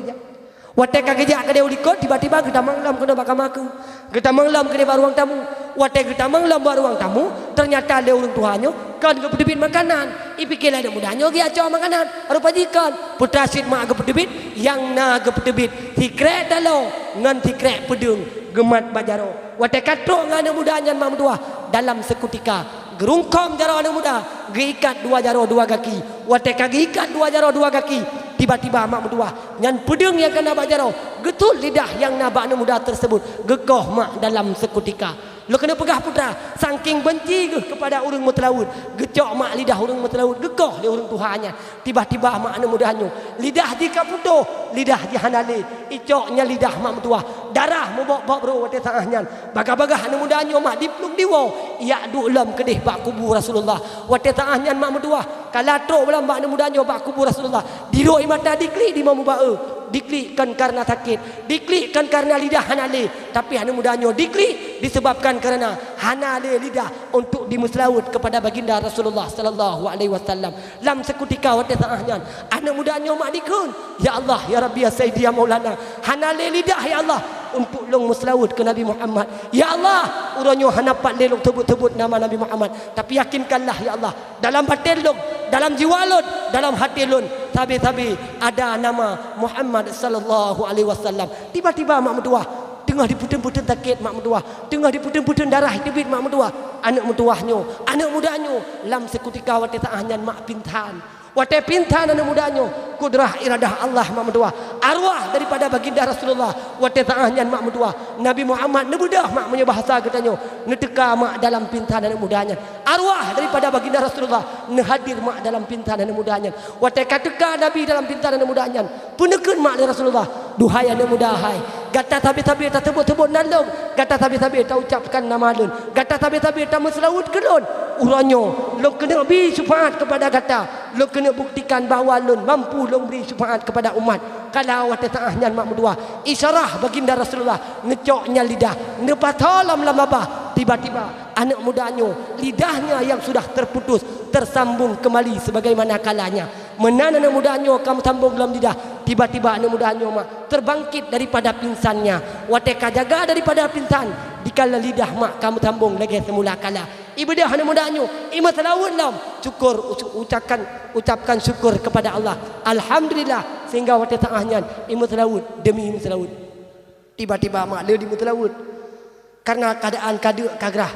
Wate kagejak ke dia ulikot tiba-tiba kita manglam kena bakam aku. Kita manglam ke dia ruang tamu. Wate kita manglam ruang tamu, ternyata dia orang tuanya kan ke pedebit makanan. Ipikirlah dia mudahnya dia acau makanan. Rupa jikan putra sid mak ke pedebit yang na ke pedebit tikrek dalo ngan tikrek pedung gemat bajaro. Wate katrok ngana mudahnya mak mentua dalam seketika gerungkom jaro anak muda geikat dua jaro dua kaki. Wate kagikat dua jaro dua kaki. Tiba-tiba mak mentua dengan pedung yang kena bajaro getul lidah yang nabak anak muda tersebut gegoh mak dalam seketika. Lo kena pegah putra saking benci kepada orang mutlaut gecok mak lidah orang mutlaut gegoh dia orang Tuhannya. Tiba-tiba mak anak mudanya lidah jika putuh lidah jahanale icoknya lidah mak mentua darah membok-bok bro wate tangahnya bagah-bagah anak mudanya mak dipluk diwo ia duk lam kedih bak kubur Rasulullah wate tangahnya mak mentua kalatrok belam bak anak mudanya bak kubur Rasulullah diroi mata diklik di mamu bae diklikkan karena sakit, diklikkan karena lidah hanale, tapi anak mudanya diklik disebabkan karena hanale lidah untuk dimuslaut kepada baginda Rasulullah sallallahu alaihi wasallam. Lam seketika wate tangahnya anak mudanya mak dikun, ya Allah ya Rabbi ya Sayyidi ya Maulana, hanale lidah ya Allah untuk long muslaut ke Nabi Muhammad. Ya Allah, urangnya hanapat lelong tebut-tebut nama Nabi Muhammad, tapi yakinkanlah ya Allah dalam batin long, dalam jiwa lon, dalam hati lon tabi-tabi ada nama Muhammad sallallahu alaihi wasallam. Tiba-tiba mak mentua tengah diputen-puten sakit mak mentua, tengah diputen-puten darah debit mak mentua, anak mentuahnya, anak mudanya lam seketika wate taahnya mak pintan. Wate pintan anak mudanya kudrah iradah Allah mak mentua, arwah daripada baginda Rasulullah wate taahnya mak mentua. Nabi Muhammad nebudah mak punya bahasa katanya neteka mak dalam pintan anak mudanya, arwah daripada baginda Rasulullah nehadir mak dalam pintan anak mudanya. Wate kateka Nabi dalam pintan anak mudanya punekun mak dari Rasulullah, duhai anak muda hai gata tabi-tabi tak tebut-tebut nandong, gata tabi-tabi tak ucapkan nama lun, gata tabi-tabi tak meselawut ke lun. Uranyo lo kena beri syafaat kepada gata, lo kena buktikan bahawa lun mampu lo beri syafaat kepada umat. Kalau wate taahnya mak mudua isyarah baginda Rasulullah ngecoknya lidah nepatalam lamabah. Tiba-tiba anak mudanya lidahnya yang sudah terputus tersambung kembali sebagaimana kalanya. Menan anak mudanya kamu sambung dalam lidah. Tiba-tiba anak mudanya mak terbangkit daripada pingsannya. Wateka jaga daripada pingsan dikala lidah mak kamu sambung lagi semula kala. Ibadah anak mudanya imat lawun lam syukur ucapkan syukur kepada Allah. Alhamdulillah sehingga wate tangahnya imat lawun demi imat lawun. Tiba-tiba mak le di mutlaut karena keadaan kaduk kagrah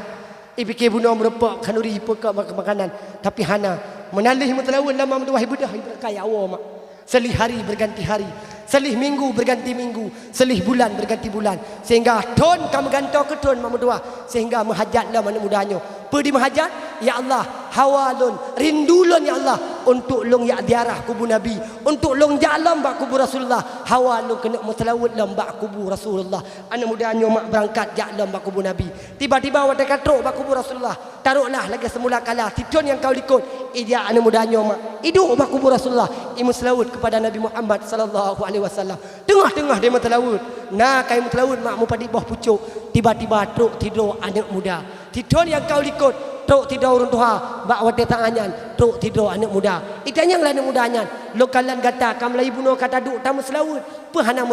ipikir bunuh merepak kanuri pekak makanan tapi hana menalih mutlaut lama menduah ibadah kaya awak mak selih hari berganti hari, selih minggu berganti minggu, selih bulan berganti bulan, sehingga ton kamu gantau ke ton mak menduah sehingga menghajatlah mana mudahnya pergi menghajat ya Allah hawalun rindulun ya Allah untuk long ya diarah kubur Nabi, untuk long jalan bak kubur Rasulullah, hawalun kena mutlaut lam bak kubur Rasulullah. Anak mudanya mak berangkat jalan bak kubur Nabi. Tiba-tiba wate katrok bak kubur Rasulullah. Taruhlah lagi semula kala tidun yang kau likut. Ija anak mudanya mak hidup bak kubur Rasulullah. Imuslaut kepada Nabi Muhammad sallallahu alaihi wasallam. Tengah-tengah dia mutlaut. Nah kai mutlaut mak mu padi bawah pucuk. Tiba-tiba truk tidur anak muda. Tidun yang kau likut. Truk tidur orang tua bak wate tangannya truk tidur anak muda itanya anak mudanya lokalan kata kam lai bunuh kata duk tamu selaut pe hana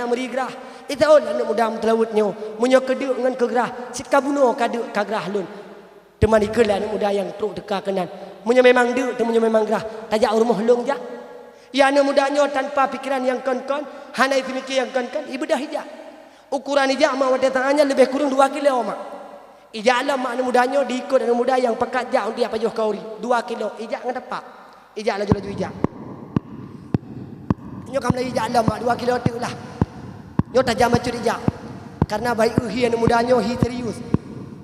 merigrah itaon anak muda mutlautnya munyo keduk ngan kegrah sitka bunuh kaduk kagrah lun temani kelah anak muda yang truk teka kanan munyo memang duk munyo memang grah tajak rumah long ja ya anak mudanya tanpa pikiran yang kon-kon hana itu mikir yang kon-kon ibadah hijab ukuran hijab mak wate tangannya lebih kurang 2 kilo mak. Ijak alam mak anak mudanya diikut anak muda yang pekat jak untuk apa juh kauri 2 kilo ijak ngan tepak ijak laju-laju ijak nyo kam lai ijak alam mak 2 kilo tu lah nyo tajam macam ijak karena baik uhi anak mudanya hi serius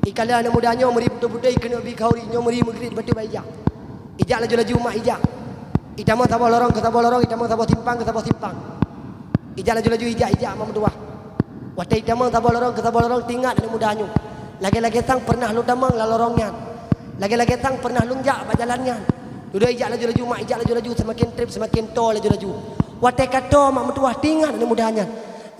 ikala anak mudanya meri betul-betul kena bi kauri nyo meri megrit betul baik ijak laju-laju mak ijak itama sabah lorong ke sabah lorong itama sabah timpang ke sabah timpang ijak laju-laju ijak mak mentua wate itama sabah lorong ke sabah lorong tinggal anak mudanya. Lagi-lagi tang pernah lu damang lalorongnya. Lagi-lagi tang pernah lungjak bajalannya. Udah ijak laju-laju mak ijak laju-laju semakin trip semakin to laju-laju. Wate kato mak mentua tinggal anak mudanya.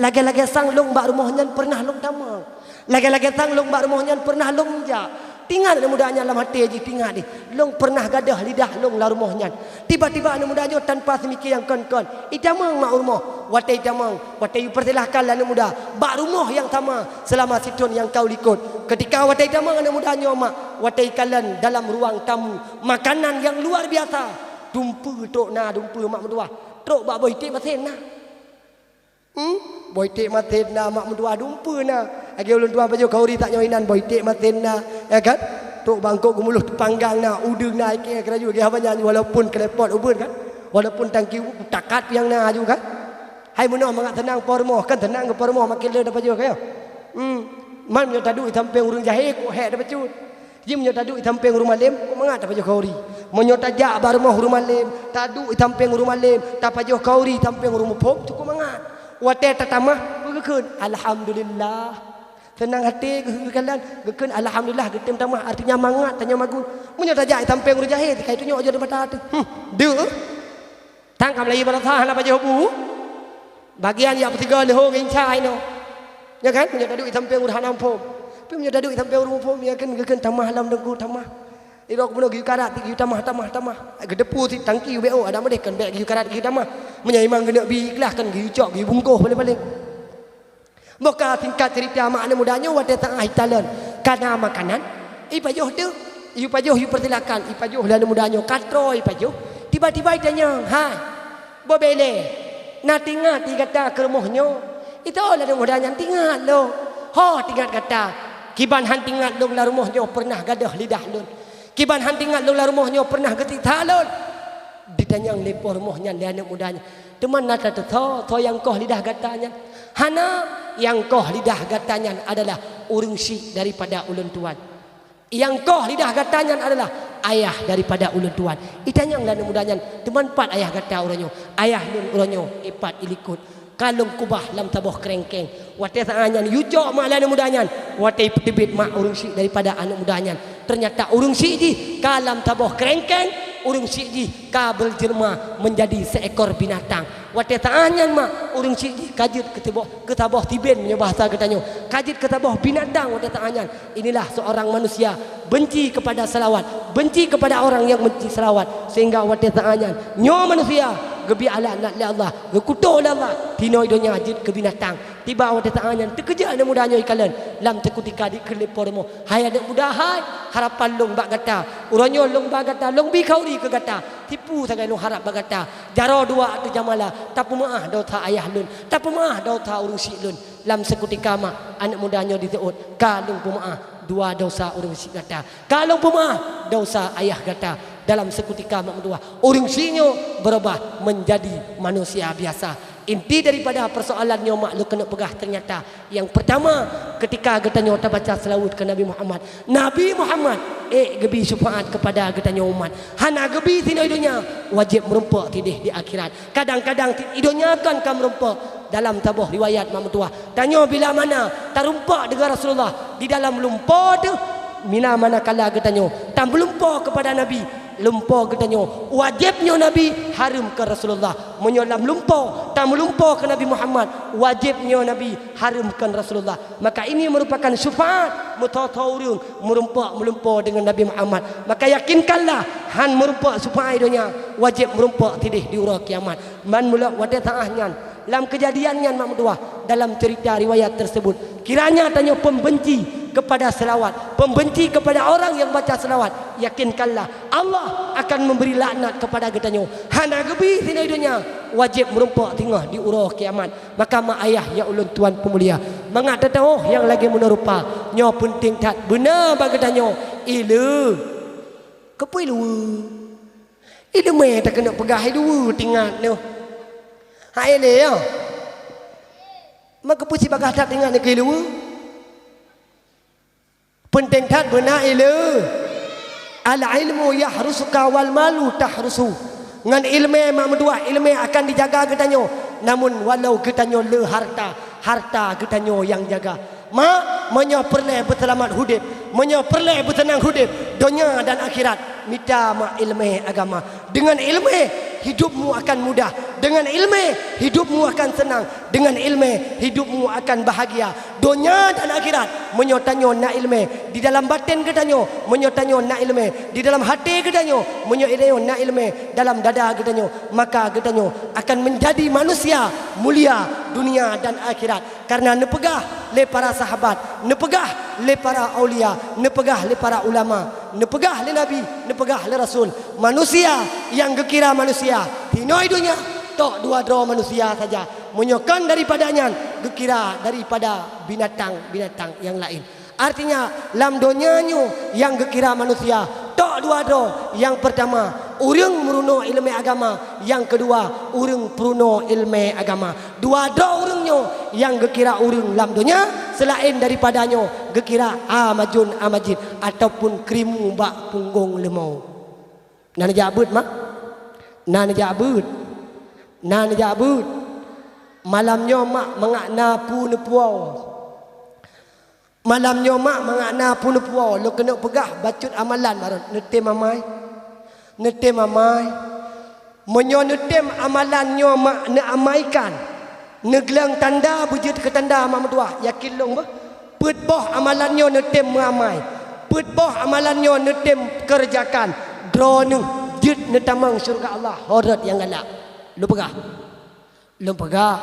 Lagi-lagi sang lung bak rumahnya pernah lung damang. Lagi-lagi sang lung bak rumahnya pernah lungjak. Tinggal anak mudanya dalam hati aja tinggal ni. Long pernah gadah lidah long la rumahnya. Tiba-tiba anak mudanya tanpa semikir yang kon-kon. Itamang mak rumah. Watai itamang. Watai persilahkan anak muda. Bak rumah yang sama selama situn yang kau likut. Ketika watai itamang anak mudanya mak. Watai kalian dalam ruang tamu. Makanan yang luar biasa. Dumpu tok na dumpu mak mudua. Tok bak boy tik masin na. Boy tik masin na mak mudua dumpu na. Agi ulun tua baju kauri tak nyoinan boy tik masin na. Ya kan? Tok bangkok gumuluh panggang na udeng na iki kira juga habanya walaupun kelepot ubun kan. Walaupun tangki takat yang na juga kan. Hai munah mangat tenang pormo kan tenang ke pormo makin le dapat juga kayo. Man nyo tadu itampeng urang jahe ko he dapat ju. Jim nyo tadu itampeng rumah lem ko mangat dapat juga kauri. Monyo tajak bar rumah rumah lem tadu itampeng rumah lem dapat juga kauri itampeng rumah pom tu ko mangat. Wate tatamah begekeun alhamdulillah. Tenang hati kalian gekeun alhamdulillah getem tamah artinya mangat tanya magun. Munyo tajak itampeng urang jahe kai tu nyo aja dapat tu. Deu. Tangkap lagi pada sah apa jawabu. Bagian yang ketiga leho ngincai no. Ya kan munyo tadu itampeng urang hanam pom. Pi munyo tadu itampeng urang pom ya kan gekeun tamah lam dengku tamah. Irok muno giu karat giu tamah. Gedepu si tangki UBO ada mah kan bek giu karat giu tamah. Munyo imang gena bi ikhlas kan giu cok giu bungkuh paling-paling. Moga tingkat cerita makna mudanya wadah tengah hitalan karena makanan ipajuh tu ipajuh pertilakan ipajuh lana mudanya katro ipajuh tiba-tiba ditanya hai bobele na tinggal kata ke rumahnya itu lana mudanya tinggal lo ho tinggal kata kiban han tinggal lo la rumahnya pernah gadah lidah lo kiban han tinggal lo la rumahnya pernah getik talon ditanya lepo rumahnya lana mudanya teman nata tu to yang koh lidah gatanya hana yang koh lidah gatanya adalah urungsi daripada ulun tuan. Yang koh lidah gatanya adalah ayah daripada ulun tuan. Itanya lana mudanya teman pat ayah gata uranyo. Ayah nun uranyo ipat ilikut. Kalung kubah lam taboh kerengkeng. Watai saanyan yujok mak lana mudanya. Watai petibit mak urungsi daripada anak mudanya. Ternyata urungsi ji kalam taboh kerengkeng. Urung siji ka berjelma menjadi seekor binatang. Watai taanyan mak urung siji kajit ketaboh tiben punya bahasa katanya. Kajit ketaboh binatang watai taanyan. Inilah seorang manusia benci kepada selawat, benci kepada orang yang benci selawat sehingga watai taanyan nyo manusia gebi ala nak li Allah, gekuto li Allah, tino idonya jid ke binatang. Tiba watai taanyan terkeja anak mudanya ikalan lam tekutika di kelepormo. Hai anak muda hai harapan long bak gata. Uranyo long bak gata, long bi kauri ke gata. Tipu sangai long harap bak gata. Jaro dua tu jamala, tapu maah dau ta ayah lun, tapu maah dau ta urusi lun. Lam sekutika ma anak mudanya diteut, kalung pumaah dua dosa urang si gata. Kalung pumaah dosa ayah gata. Dalam seketika mak mendua urang sinyo berubah menjadi manusia biasa. Inti daripada persoalannya mak lu kena pegah ternyata yang pertama ketika getanya ta baca selawat ke Nabi Muhammad. Nabi Muhammad gebi syafaat kepada getanya umat. Hana gebi tino idonya wajib merempak tidih di akhirat. Kadang-kadang idonya akan kam merempak dalam tabuh riwayat mak mendua. Tanya bila mana tarumpak dengan Rasulullah di dalam lumpur tu mina manakala getanya tam lumpur kepada Nabi. Lumpur katanya wajibnya Nabi haram ke Rasulullah menyolam lumpur tak melumpur ke Nabi Muhammad wajibnya Nabi haramkan Rasulullah. Maka ini merupakan syafaat mutataurun melumpur dengan Nabi Muhammad. Maka yakinkanlah han merupak syafaat dunia wajib merupak tidih di ura kiamat. Man mula wadah ta'ahnya dalam kejadiannya mak mendua dalam cerita riwayat tersebut kiranya tanya pembenci kepada selawat, pembenci kepada orang yang baca selawat, yakinkanlah Allah akan memberi laknat kepada getanya. Hana gebi tina idunya wajib merumpak tingah di urah kiamat. Maka mak ayah ya ulun tuan pemulia mangat tetau yang lagi menerupa nyo penting tat benar bagetanya ilu kepui lu ilu me tak kena pegah ilu tinggal no hai le yo maka pusi bagah tat tinggal ni ilu penting tat benar ilu al ilmu yahrusuka wal malu tahrusu ngan ilmu mak mendua ilmu akan dijaga getanyo namun walau getanyo le harta getanyo yang jaga mak menyo perle berselamat hudip menyo perle bertenang hudip dunia dan akhirat minta mak ilmu agama dengan ilmu hidupmu akan mudah Dengan ilmu hidupmu akan senang. Dengan ilmu hidupmu akan bahagia. Dunia dan akhirat menyotanyo nak ilmu. Di dalam batin ketanyo menyotanyo nak ilmu. Di dalam hati ketanyo menyotanyo nak ilmu. Dalam dada ketanyo, maka ketanyo akan menjadi manusia mulia dunia dan akhirat. Karena nepegah le para sahabat, nepegah le para aulia, nepegah le para ulama, nepegah le nabi, nepegah le rasul. Manusia yang gekira manusia tinoi dunia tok dua dro manusia saja, menyokan daripadanya gekira daripada binatang-binatang yang lain. Artinya lam dunianyo yang gekira manusia tok dua dro. Yang pertama urang meruno ilmu agama, yang kedua urang peruno ilmu agama. Dua dro urangnya yang gekira urang lam dunia selain daripadanya gekira amajun amajid ataupun krimu bak punggung lemau. Nana jabut mak, nana jabut, nana jabut. Malamnya mak mengakna pu nepuau. Malamnya mak mengakna pu nepuau. Lo kena pegah bacut amalan baru netem amai, netem amai. Menyo netem amalannya mak ne amaikan. Neglang tanda bujut ke tanda mak metua. Yakin long bah? Put boh amalannya netem mengamai. Put boh amalannya netem kerjakan. Drone jut netamang syurga Allah. Horat yang galak. Lu pegah. Lu pegah.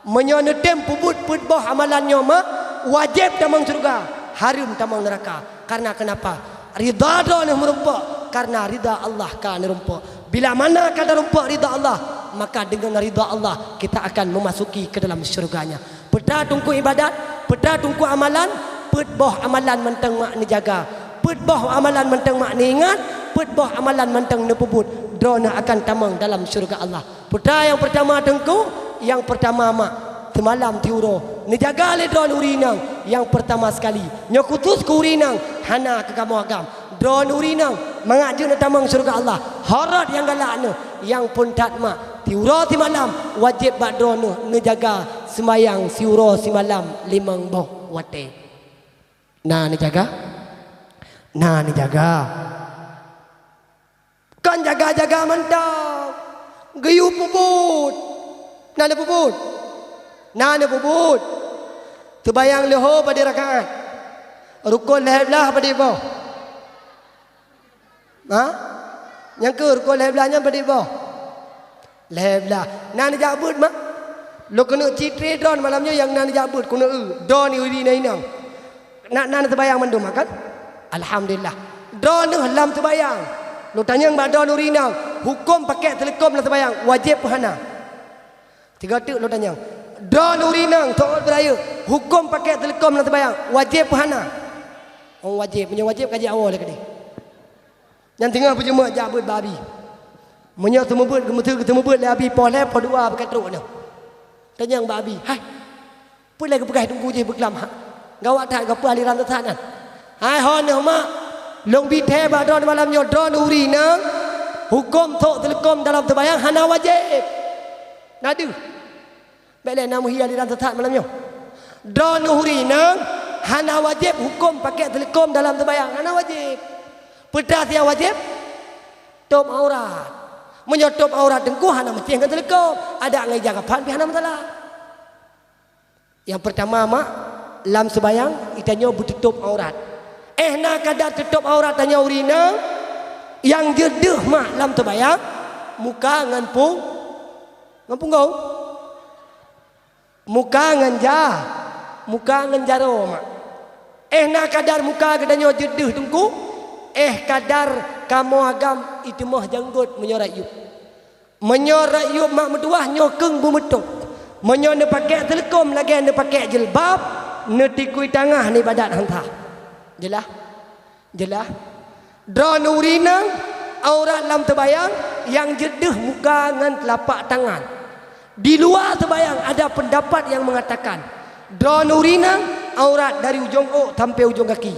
Menyo netem pubut put boh amalannya mak wajib tamang syurga. Harum tamang neraka. Karena kenapa? Ridha drone merumpak. Karena ridha Allah kan merumpak. Bila mana kada rumpak ridha Allah, maka dengan ridha Allah kita akan memasuki ke dalam syurganya. Peta tungku ibadat, peta tungku amalan, pet boh amalan mentang mak ni jaga, pet boh amalan mentang mak ni ingat, pet boh amalan mentang ni pebut, drona akan tamang dalam syurga Allah. Peta yang pertama tungku, yang pertama mak semalam tiuro, ni jaga le drone urinang, yang pertama sekali, nyokutus ku urinang, hana ke kamu agam. Drone urinang mengajun tamang syurga Allah. Harat yang galaknya yang pun tak mak tiuro ti malam wajib bak drone ne jaga sembayang siuro si malam limang boh wate. Nah ni jaga. Nah ni jaga. Kan jaga-jaga mantap. Geyu puput. Nah ne puput. Nah ne puput. Terbayang leho pada rakaat. Rukun lehlah pada boh. Ha? Yang ke rukun leblahnya pada bawah. Leblah. Nan jabut mak. Lo kena citre don malamnya yang nan jabut kena don ni uri nainang. Nak terbayang mandum kan? Alhamdulillah. Don ni lam terbayang. Lo tanya mbak don uri nang. Hukum pakai telekom lah terbayang. Wajib hana. Tiga tuk lo tanya. Don uri nang tok beraya. Hukum pakai telekom lah terbayang. Wajib hana. Oh wajib. Punya wajib kaji awal lagi ni. Yang tengah berjumpa jabut babi. Menyak temu bet ketemu bet babi poleh podua pakai teruk dah. Tanya yang babi, "Hai. Pun lagi pegai tunggu je berkelam hak. Gawat tak gapo aliran tetan kan?" "Hai hon mak. Long bi the ba don malamnya don uri nang. Hukum tok telekom dalam terbayang hana wajib." Nadu. Bele namu hi aliran tetan malamnya. Don uri nang hana wajib hukum pakai telekom dalam terbayang hana wajib. Pedas yang wajib top aurat. Menyotop aurat dengku hana mesti dengan telekom. Ada ngai jaga pan hana masalah. Yang pertama mak lam sebayang itanyo bututup aurat. Nak kada tutup aurat tanya urina yang jedeh mak lam terbayang muka ngan pung ngau. Muka ngan jah. Muka ngan jaro mak. Nak kadar muka kadanyo jedeh dengku. Kadar kamu agam itu mah janggut menyorat yub. Menyorat yub mak meduah nyokeng bumetuk. Menyor ne pakai telekom lagi ne pakai jilbab, ne tikui tangah ni badat hantah. Jelah? Jelah? Drone urinang aurat lam terbayang yang jedeh muka dengan telapak tangan. Di luar terbayang ada pendapat yang mengatakan drone urinang aurat dari ujung ok sampai ujung kaki.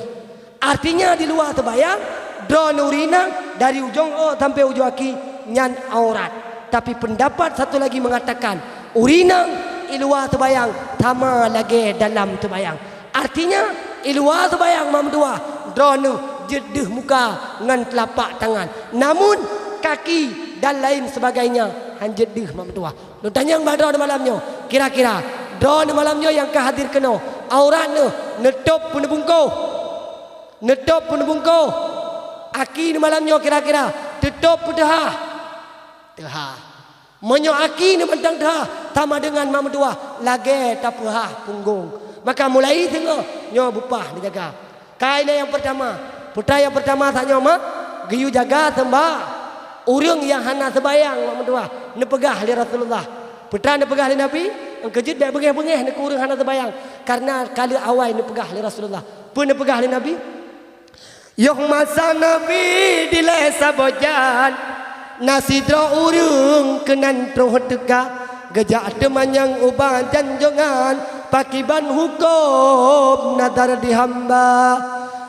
Artinya di luar terbayang drone urinang dari ujung ok sampai ujung kaki nyan aurat. Tapi pendapat satu lagi mengatakan urinang di luar terbayang sama lagi dalam terbayang. Artinya di luar terbayang mamdua drone jedeh muka dengan telapak tangan. Namun kaki dan lain sebagainya hanjet deh mak mentua. Lu tanya badro di malamnya. Kira-kira drone malamnya yang kehadir kena aurat netop pun bungko. Netop pun bungko. Aki di malamnya kira-kira tetop pun dah. Menyo aki ni bentang dah sama dengan mak mentua lagi tapah punggung. Maka mulai tengok nyo bupah dijaga. Kaina yang pertama, putra yang pertama tanya mak giyu jaga tembak. Urang yang hana sebayang mak mentua ne pegah li Rasulullah. Putra ne pegah li Nabi, engkejut dak bengeh-bengeh ne urang hana sebayang karena kali awal ne pegah li Rasulullah. Pun ne pegah li Nabi. Yoh masa Nabi dilesa bojan nasidra urung kenan troh teka gejak temanyang ubah janjongan pakiban hukum nadar dihamba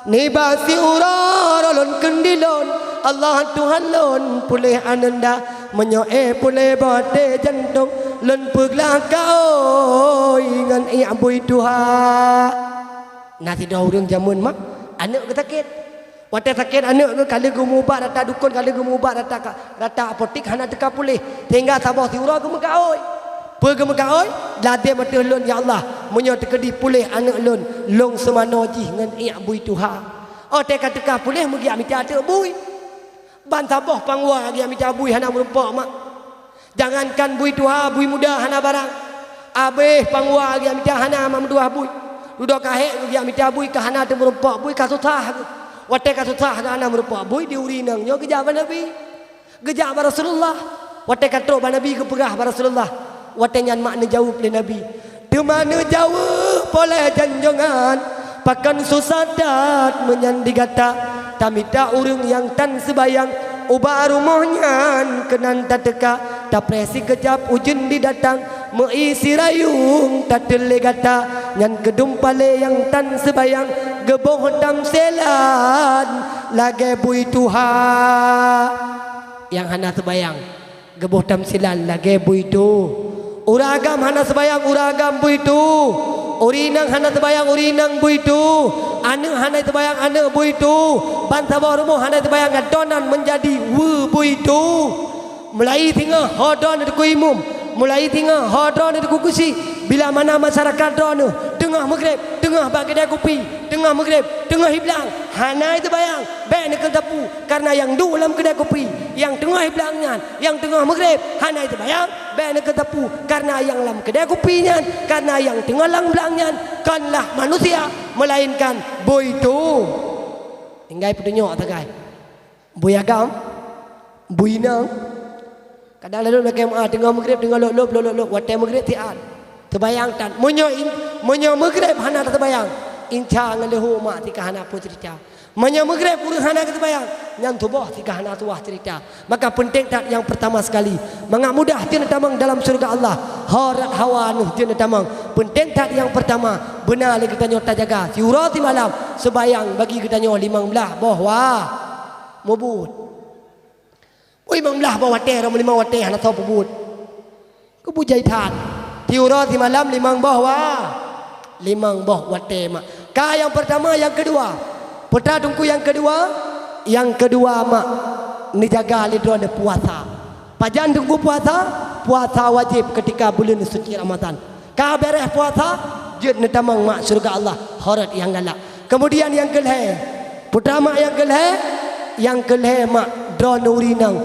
nibasi urarolon kendilon Allah Tuhan lon pulih ananda menyoe pulih bade jantung lon peglah kau ingan abui Tuhan nasidra urung jamun mak anak ketakit Wate sakit anak ke kali gumubat data dukun kali gumubat data apotik hana teka pulih tinggal sabah tiura gemekaoi pe gemekaoi latih mata lun ya Allah munyo tekedi pulih anak lun long semano ji ngan bui Tuhan oh teka pulih mugi amita te bui ban sabah pangwa gi amita bui hana merumpak mak jangankan bui Tuhan bui muda hana barang abeh pangwa gi amita hana mamdua bui duduk kahek gi amita bui ka hana te merumpak bui ka susah Wate ka susah ka ana merupa boy diurinang nyo gejak ba Nabi. Gejak ba Rasulullah. Wate ka tro ba Nabi ke pegah ba Rasulullah. Wate nyan makna jawab le Nabi. Di mana jauh boleh janjongan pakan susah dat menyandi gata tamita urang yang tan sebayang ubah rumahnya kenan tateka tapresi kejap ujun didatang meisi rayung tatele gata nyan gedum pale yang tan sebayang geboh dam selan lagi bui Tuhan yang hana sebayang geboh dam selan lagi bui tu uragam hana sebayang uragam bui tu urinang hana sebayang urinang bui tu ane hana sebayang ane bui tu banta rumah hana sebayang adonan menjadi bui tu mulai tinggal hodon itu imum mulai tinggal hodon itu kukusi bila mana masyarakat drone tengah maghrib tengah bagi dia kopi tengah maghrib tengah hiblang hana itu bayang ben ke tapu karena yang dalam kedai kopi yang tengah hiblangnya yang tengah maghrib hana itu bayang ben ke tapu karena yang dalam kedai kopinya karena yang tengah lang-blangnya kanlah manusia melainkan boy itu tinggal petunjuk tagai boy agam boy nang kadang lalu nak tengah maghrib tengah lop wate maghrib tian terbayang tan monyo maghrib hana terbayang inca ngalehu mak tika hana pun cerita monyo maghrib urang hana terbayang nyang tubuh tika hana tuah cerita maka penting tak yang pertama sekali mangak mudah tiada tamang dalam surga Allah harat hawa nuh tiada tamang penting tak yang pertama benar lagi kita nyota jaga siurati malam sebayang bagi kita nyo 15 bahwa mubut oi 15 bahwa teh ram 5 wate hana tau pubut kebujai tan tiura di malam 5 bahwa 5 bah wate mak ka yang pertama yang kedua putra tungku yang kedua mak ni jaga li drone puasa pajan tunggu puasa wajib ketika bulan suci Ramadan ka beres puasa jid ni tamang mak surga Allah harat yang galak kemudian yang kelhe putra mak yang kelhe mak drone urinang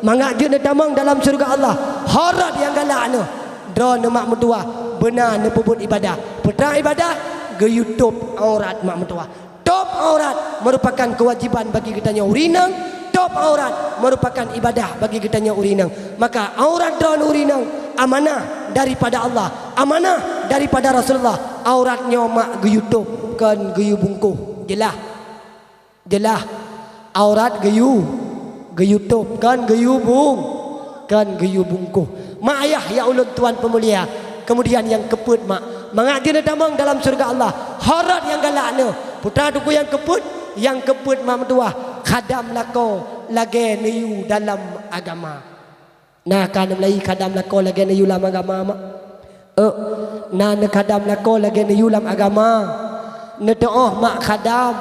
mangak jid ni tamang dalam surga Allah harat yang galak no drone mak mentua benar ne pebut ibadah putra ibadah ke YouTube aurat mak mentua top aurat merupakan kewajiban bagi kita nya urinang top aurat merupakan ibadah bagi kita nya urinang maka aurat drone urinang amanah daripada Allah amanah daripada Rasulullah auratnya mak ke YouTube kan ke bungkuh jelah aurat ke YouTube kan ke bungkuh mak ayah ya ulun tuan pemulia kemudian yang keput mak mengajar damang dalam surga Allah harat yang galaknya putra duku yang keput mak mentua khadam lako lagi niu dalam agama nah kan mulai khadam lako lagi niu dalam agama mak nah khadam lako lagi niu dalam agama nedoh mak khadam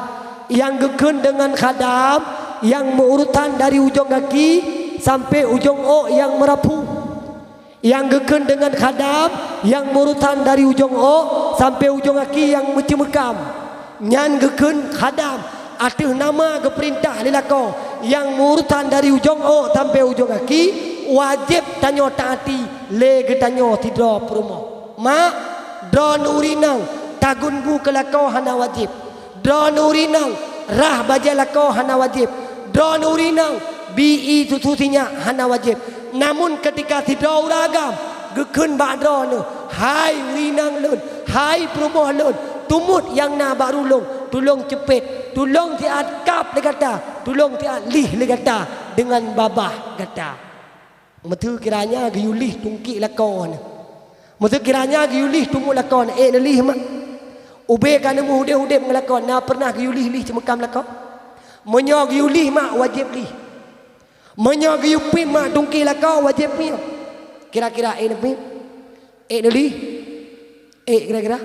yang gekun dengan khadam yang mengurutan dari ujung kaki sampai ujung yang merapu yang geken dengan khadam yang murutan dari ujung o sampai ujung kaki yang mencemekam nyan geken khadam atau nama ke perintah lelako yang murutan dari ujung o sampai ujung kaki wajib tanyo taati le ke tanyo tidro perumo mak don urinang tagun bu kelako hana wajib don urinang rah baja lako hana wajib don urinang bi tutusinya hana wajib. Namun ketika tidak uragam gekun badro nu hai urinang lun hai perumoh lun tumut yang na baru long tulung cepet tulung tiat kap le kata tulung tiat lih le kata dengan babah kata metu kiranya giulih tungki lakon metu kiranya giulih tumut lakon lih mak ube kan mu hude-hude ngelakon na pernah giulih lih cemekam lakon menyo giulih mak wajib lih menyo giupin mak tungki lakon wajib pi kira-kira nepi deli kira-kira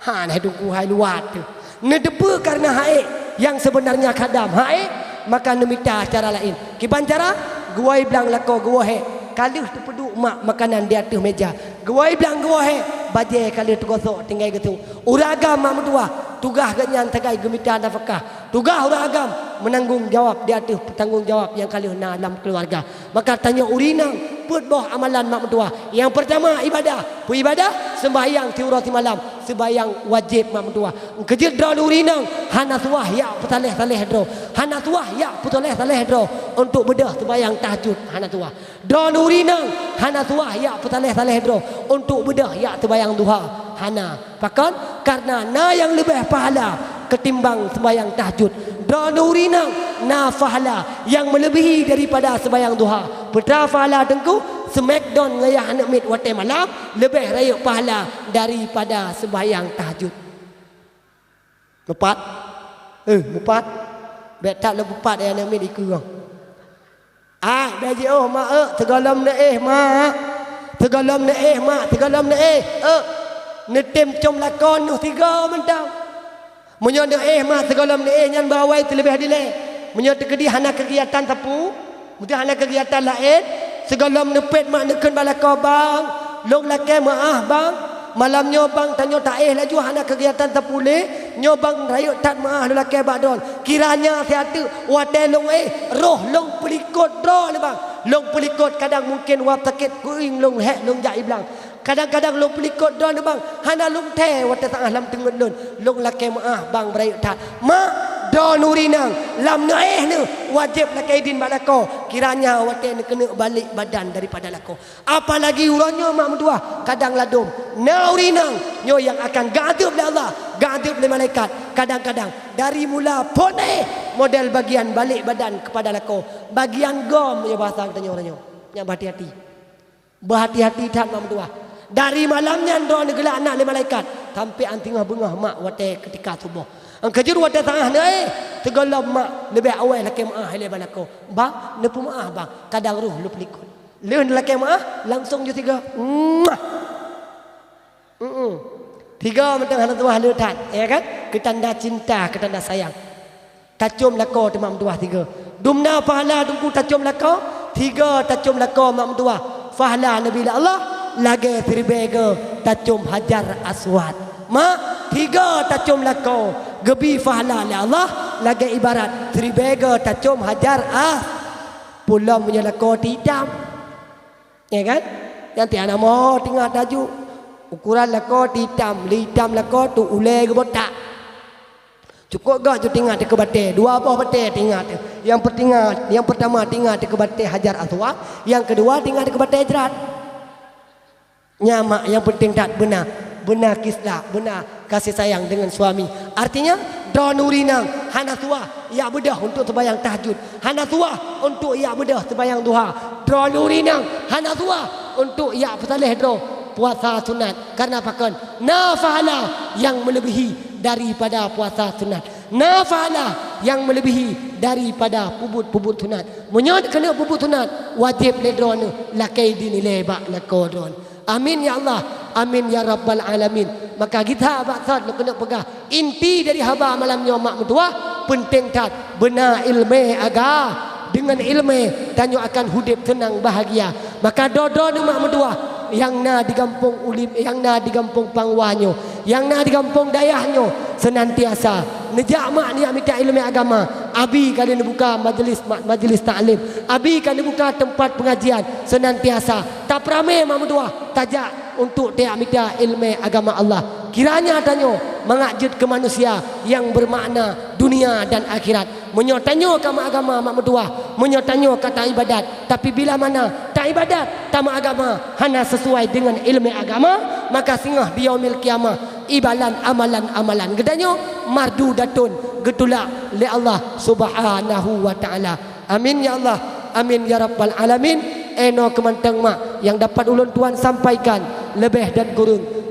ha nah tungku hai luat tu nedepe karena hae yang sebenarnya khadam hae maka nemita cara lain kiban cara guai bilang lako guai kaluh tu peduk mak makanan di atas meja guai bilang guai baje kaluh tu gosok tinggal gitu uragam mak mentua tugas ganyan tagai gemita nafkah tugas uragam menanggung jawab di atas tanggung jawab yang kaluh na dalam keluarga maka tanya urinang put boh amalan mak mentua yang pertama ibadah pu ibadah sembahyang tiurati malam sembahyang wajib mak mentua kejir dro urinang hana tuah ya putaleh-taleh dro hana tuah ya putaleh-taleh dro untuk bedah sembahyang tahajud hana tuah dro urinang hana tuah ya putaleh-taleh dro untuk bedah ya sembahyang duha hana pakan karena na yang lebih pahala ketimbang sembahyang tahajud dro urinang na pahala yang melebihi daripada sembahyang duha putra pahala dengku smackdown ngayah anak mit wate malam lebih raya pahala daripada sembahyang tahajud lepat lepat bet tak lepat ya anak mit ikut daji oh mak tegalam na mak tegalam na mak tegalam na netem com lakon nu tiga mentang menyo na mak tegalam na nyan bawai terlebih dile menyo tekedi hana kegiatan tapu mesti hana kegiatan lain segalam nepet mak neken balako bang long lake maah bang malam nyobang tanyo taeh laju hana kegiatan tapule nyobang rayuk tat maah lelaki badon kiranya siatu wate long roh long pelikot dro le bang long pelikot kadang mungkin wap sakit kuing long hek long jai blang kadang-kadang long pelikot dro le bang hana long te wate tengah lam tengen lun long lake maah bang rayuk tat mak do nurinang lam naeh ni wajib lakai din balako kiranya wate ni kena balik badan daripada lako apalagi uranyo mak mentua kadang ladum naurinang nyo yang akan gadub le Allah gadub le malaikat kadang-kadang dari mula pone model bagian balik badan kepada lako bagian gom ya bahasa katanya uranyo yang berhati-hati berhati-hati tak mak mentua dari malamnya do negela anak le malaikat sampai antingah bengah mak wate ketika subuh angkajir wate tengah ni tegalam mak lebih awal laki maah hele balako bang nepu maah bang kadang ruh lu pelikut leun laki maah langsung je tiga tiga mentang hana tuah leutat ya kan ketanda cinta ketanda sayang tacum lako temam tuah tiga dumna pahala dungku tacum lako tiga tacum lako mak tuah pahala nabi Allah lagi tribega tacum hajar aswad mak tiga tacum lako gebi pahala le Allah lagi ibarat tribega tacum hajar pulang punya lako tidam ya kan yang tiada mau tinggal daju ukuran lako hitam lako tu ulai ke botak cukup gak tu tinggal di kebate dua buah bate tinggal yang pertama tinggal di kebate hajar aswad yang kedua tinggal di kebate jerat nyamak yang penting tak benar kislah benar kasih sayang dengan suami artinya donurinang hana tua ya bedah untuk sembahyang tahajud hana tua untuk ya bedah sembahyang duha donurinang hana tua untuk ya pesalih dro puasa sunat karena pakan nafalah yang melebihi daripada puasa sunat nafalah yang melebihi daripada pubut sunat menyod kena pubut sunat wajib le drone lakai dinilai bak lakodron amin ya Allah amin ya rabbal alamin maka kita baksad nak kena pegang inti dari haba malamnya mak mentua penting tat benar ilmu agama dengan ilmu tanyo akan hidup tenang bahagia Maka dodo ni mak medua yang na digampung ulim, yang na digampung pangwanyo, yang na digampung dayahnya senantiasa nejak mak ni minta ilmu agama. Abi kali ni buka majlis taklim, abi kali buka tempat pengajian senantiasa tak peramai mak medua tajak untuk dia minta ilmu agama Allah. Kiranya tanya mengajut ke manusia yang bermakna dunia dan akhirat. Menyotanyo ke agama mak medua, menyotanyo kata ibadat. Tapi bila mana tak ibadat, tak agama, hanya sesuai dengan ilmu agama, maka singgah di yaumil kiamah ibalan amalan gedanyo mardu datun getulak li Allah Subhanahu wa taala. Amin ya Allah, amin ya rabbal alamin. Eno kemantang mak yang dapat ulun tuan sampaikan lebih dan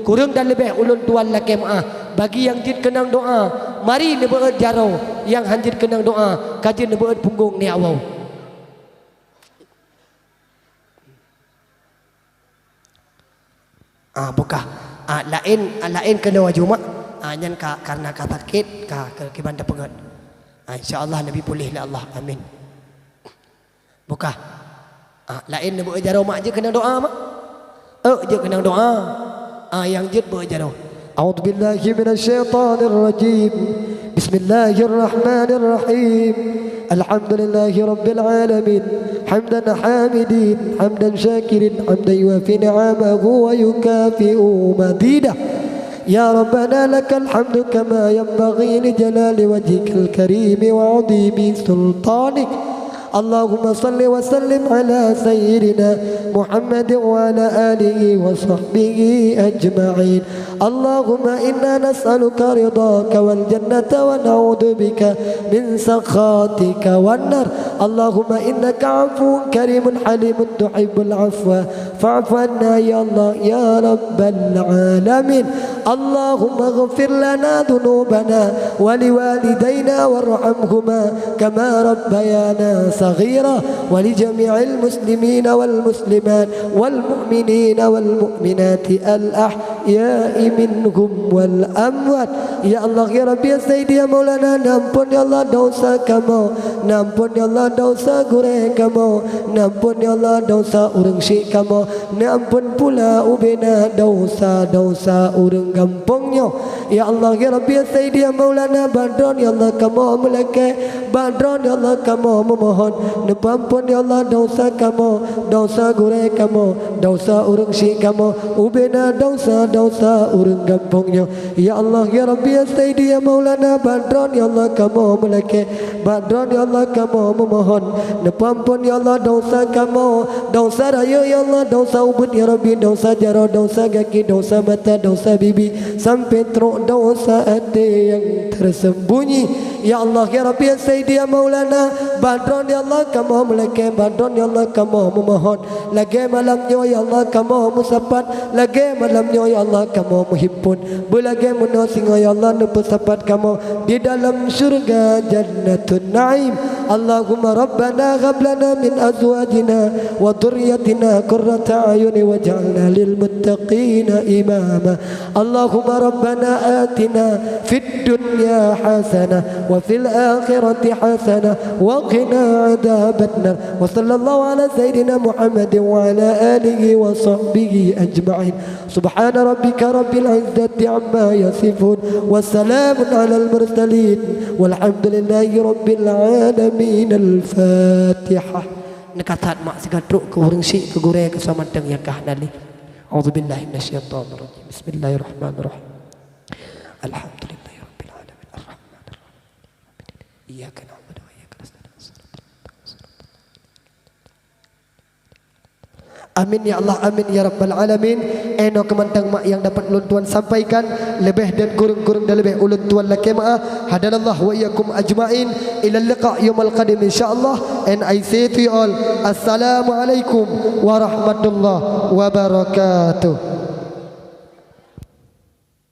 kurang dan lebih ulun tuan laki maaf. Bagi yang jid kenang doa, mari ni beut jaro, yang hanjit kenang doa kaji ni beut punggung ni awau. Buka lain kena wajuma nyan karena ka sakit ke banda pegat. Insyaallah Nabi pulih la Allah, amin. Buka lain ni beut jaro mak je kena doa mak. Je kena doa. Yang jid beut jaro. أعوذ بالله من الشيطان الرجيم بسم الله الرحمن الرحيم الحمد لله رب العالمين حمدا حامدين حمدا شاكرين حمدا يوافي نعمه ويكافئ مزيده يا ربنا لك الحمد كما ينبغي لجلال وجهك الكريم وعظيم سلطانك اللهم صل وسلم على سيدنا محمد وعلى آله وصحبه أجمعين اللهم إنا نسألك رضاك والجنة ونعوذ بك من سخطك والنار اللهم إنك عفو كريم حليم تحب العفو فاعف عنا يا الله يا رب العالمين اللهم اغفر لنا ذنوبنا ولوالدينا وارحمهما كما ربيانا صغيرا ولجميع المسلمين والمسلمات والمؤمنين والمؤمنات الأحياء منهم والأموات يا الله يا رب يا سيدي يا مولانا نampun ya Allah dosa kamu nampun ya Allah dosa gure kamu nampun ya Allah dosa urang syik kamu nampun pula ubena dosa-dosa urang gampungnya ya Allah ya Rabbi ya Sayyidi ya Maulana badron ya Allah kamu meleke badron ya Allah kamu memohon nepampun ya Allah dosa kamu dosa gure kamu dosa urang syik kamu ubena dosa-dosa urang gampungnya ya Allah ya Rabbi ya Sayyidi ya Maulana badron ya Allah kamu meleke badron ya Allah kamu memohon nepampun ya Allah dosa kamu dosa raya ya Allah dosa ubud ya Rabbi dosa jaro dosa kaki dosa mata dosa bibi sampai teruk dosa hati yang tersembunyi ya Allah ya Rabbi ya Sayyidi ya Maulana badron ya Allah kamu meleke badron ya Allah kamu memohon lagi malamnya ya Allah kamu musapat lagi malamnya ya Allah kamu muhibbun belagi munasinga ya Allah nepesapat kamu di dalam syurga jannatun na'im Allahumma rabbana ghablana min azwajina wa dhurriyyatina qurrata a'yuni waj'alna lil muttaqina imama Allahumma rabbana atina fid dunya hasanah wa fil akhirati hasanah wa qina adzabannar wa sallallahu ala sayyidina Muhammadin wa ala alihi wa sahbihi ajma'in subhana rabbika rabbil izzati amma yasifun wa salamun ala al mursalin walhamdulillahi rabbil alamin al-fatihah nekatat mak segadruk ke urang syik ke gure ke samantang yang kahnali a'udzubillahi minasyaitonir rajim bismillahirrahmanirrahim alhamdulillahi rabbil alamin arrahmanir rahim iyyaka na'budu wa iyyaka nasta'in amin ya Allah amin ya rabbal alamin eno kemantang mak yang dapat ulun tuan sampaikan lebih dan kurang dan lebih ulun tuan laki maaf hadanallah wa iyyakum ajma'in ila liqa yaumil qadim insyaallah and I say to you all assalamu alaikum warahmatullahi wabarakatuh.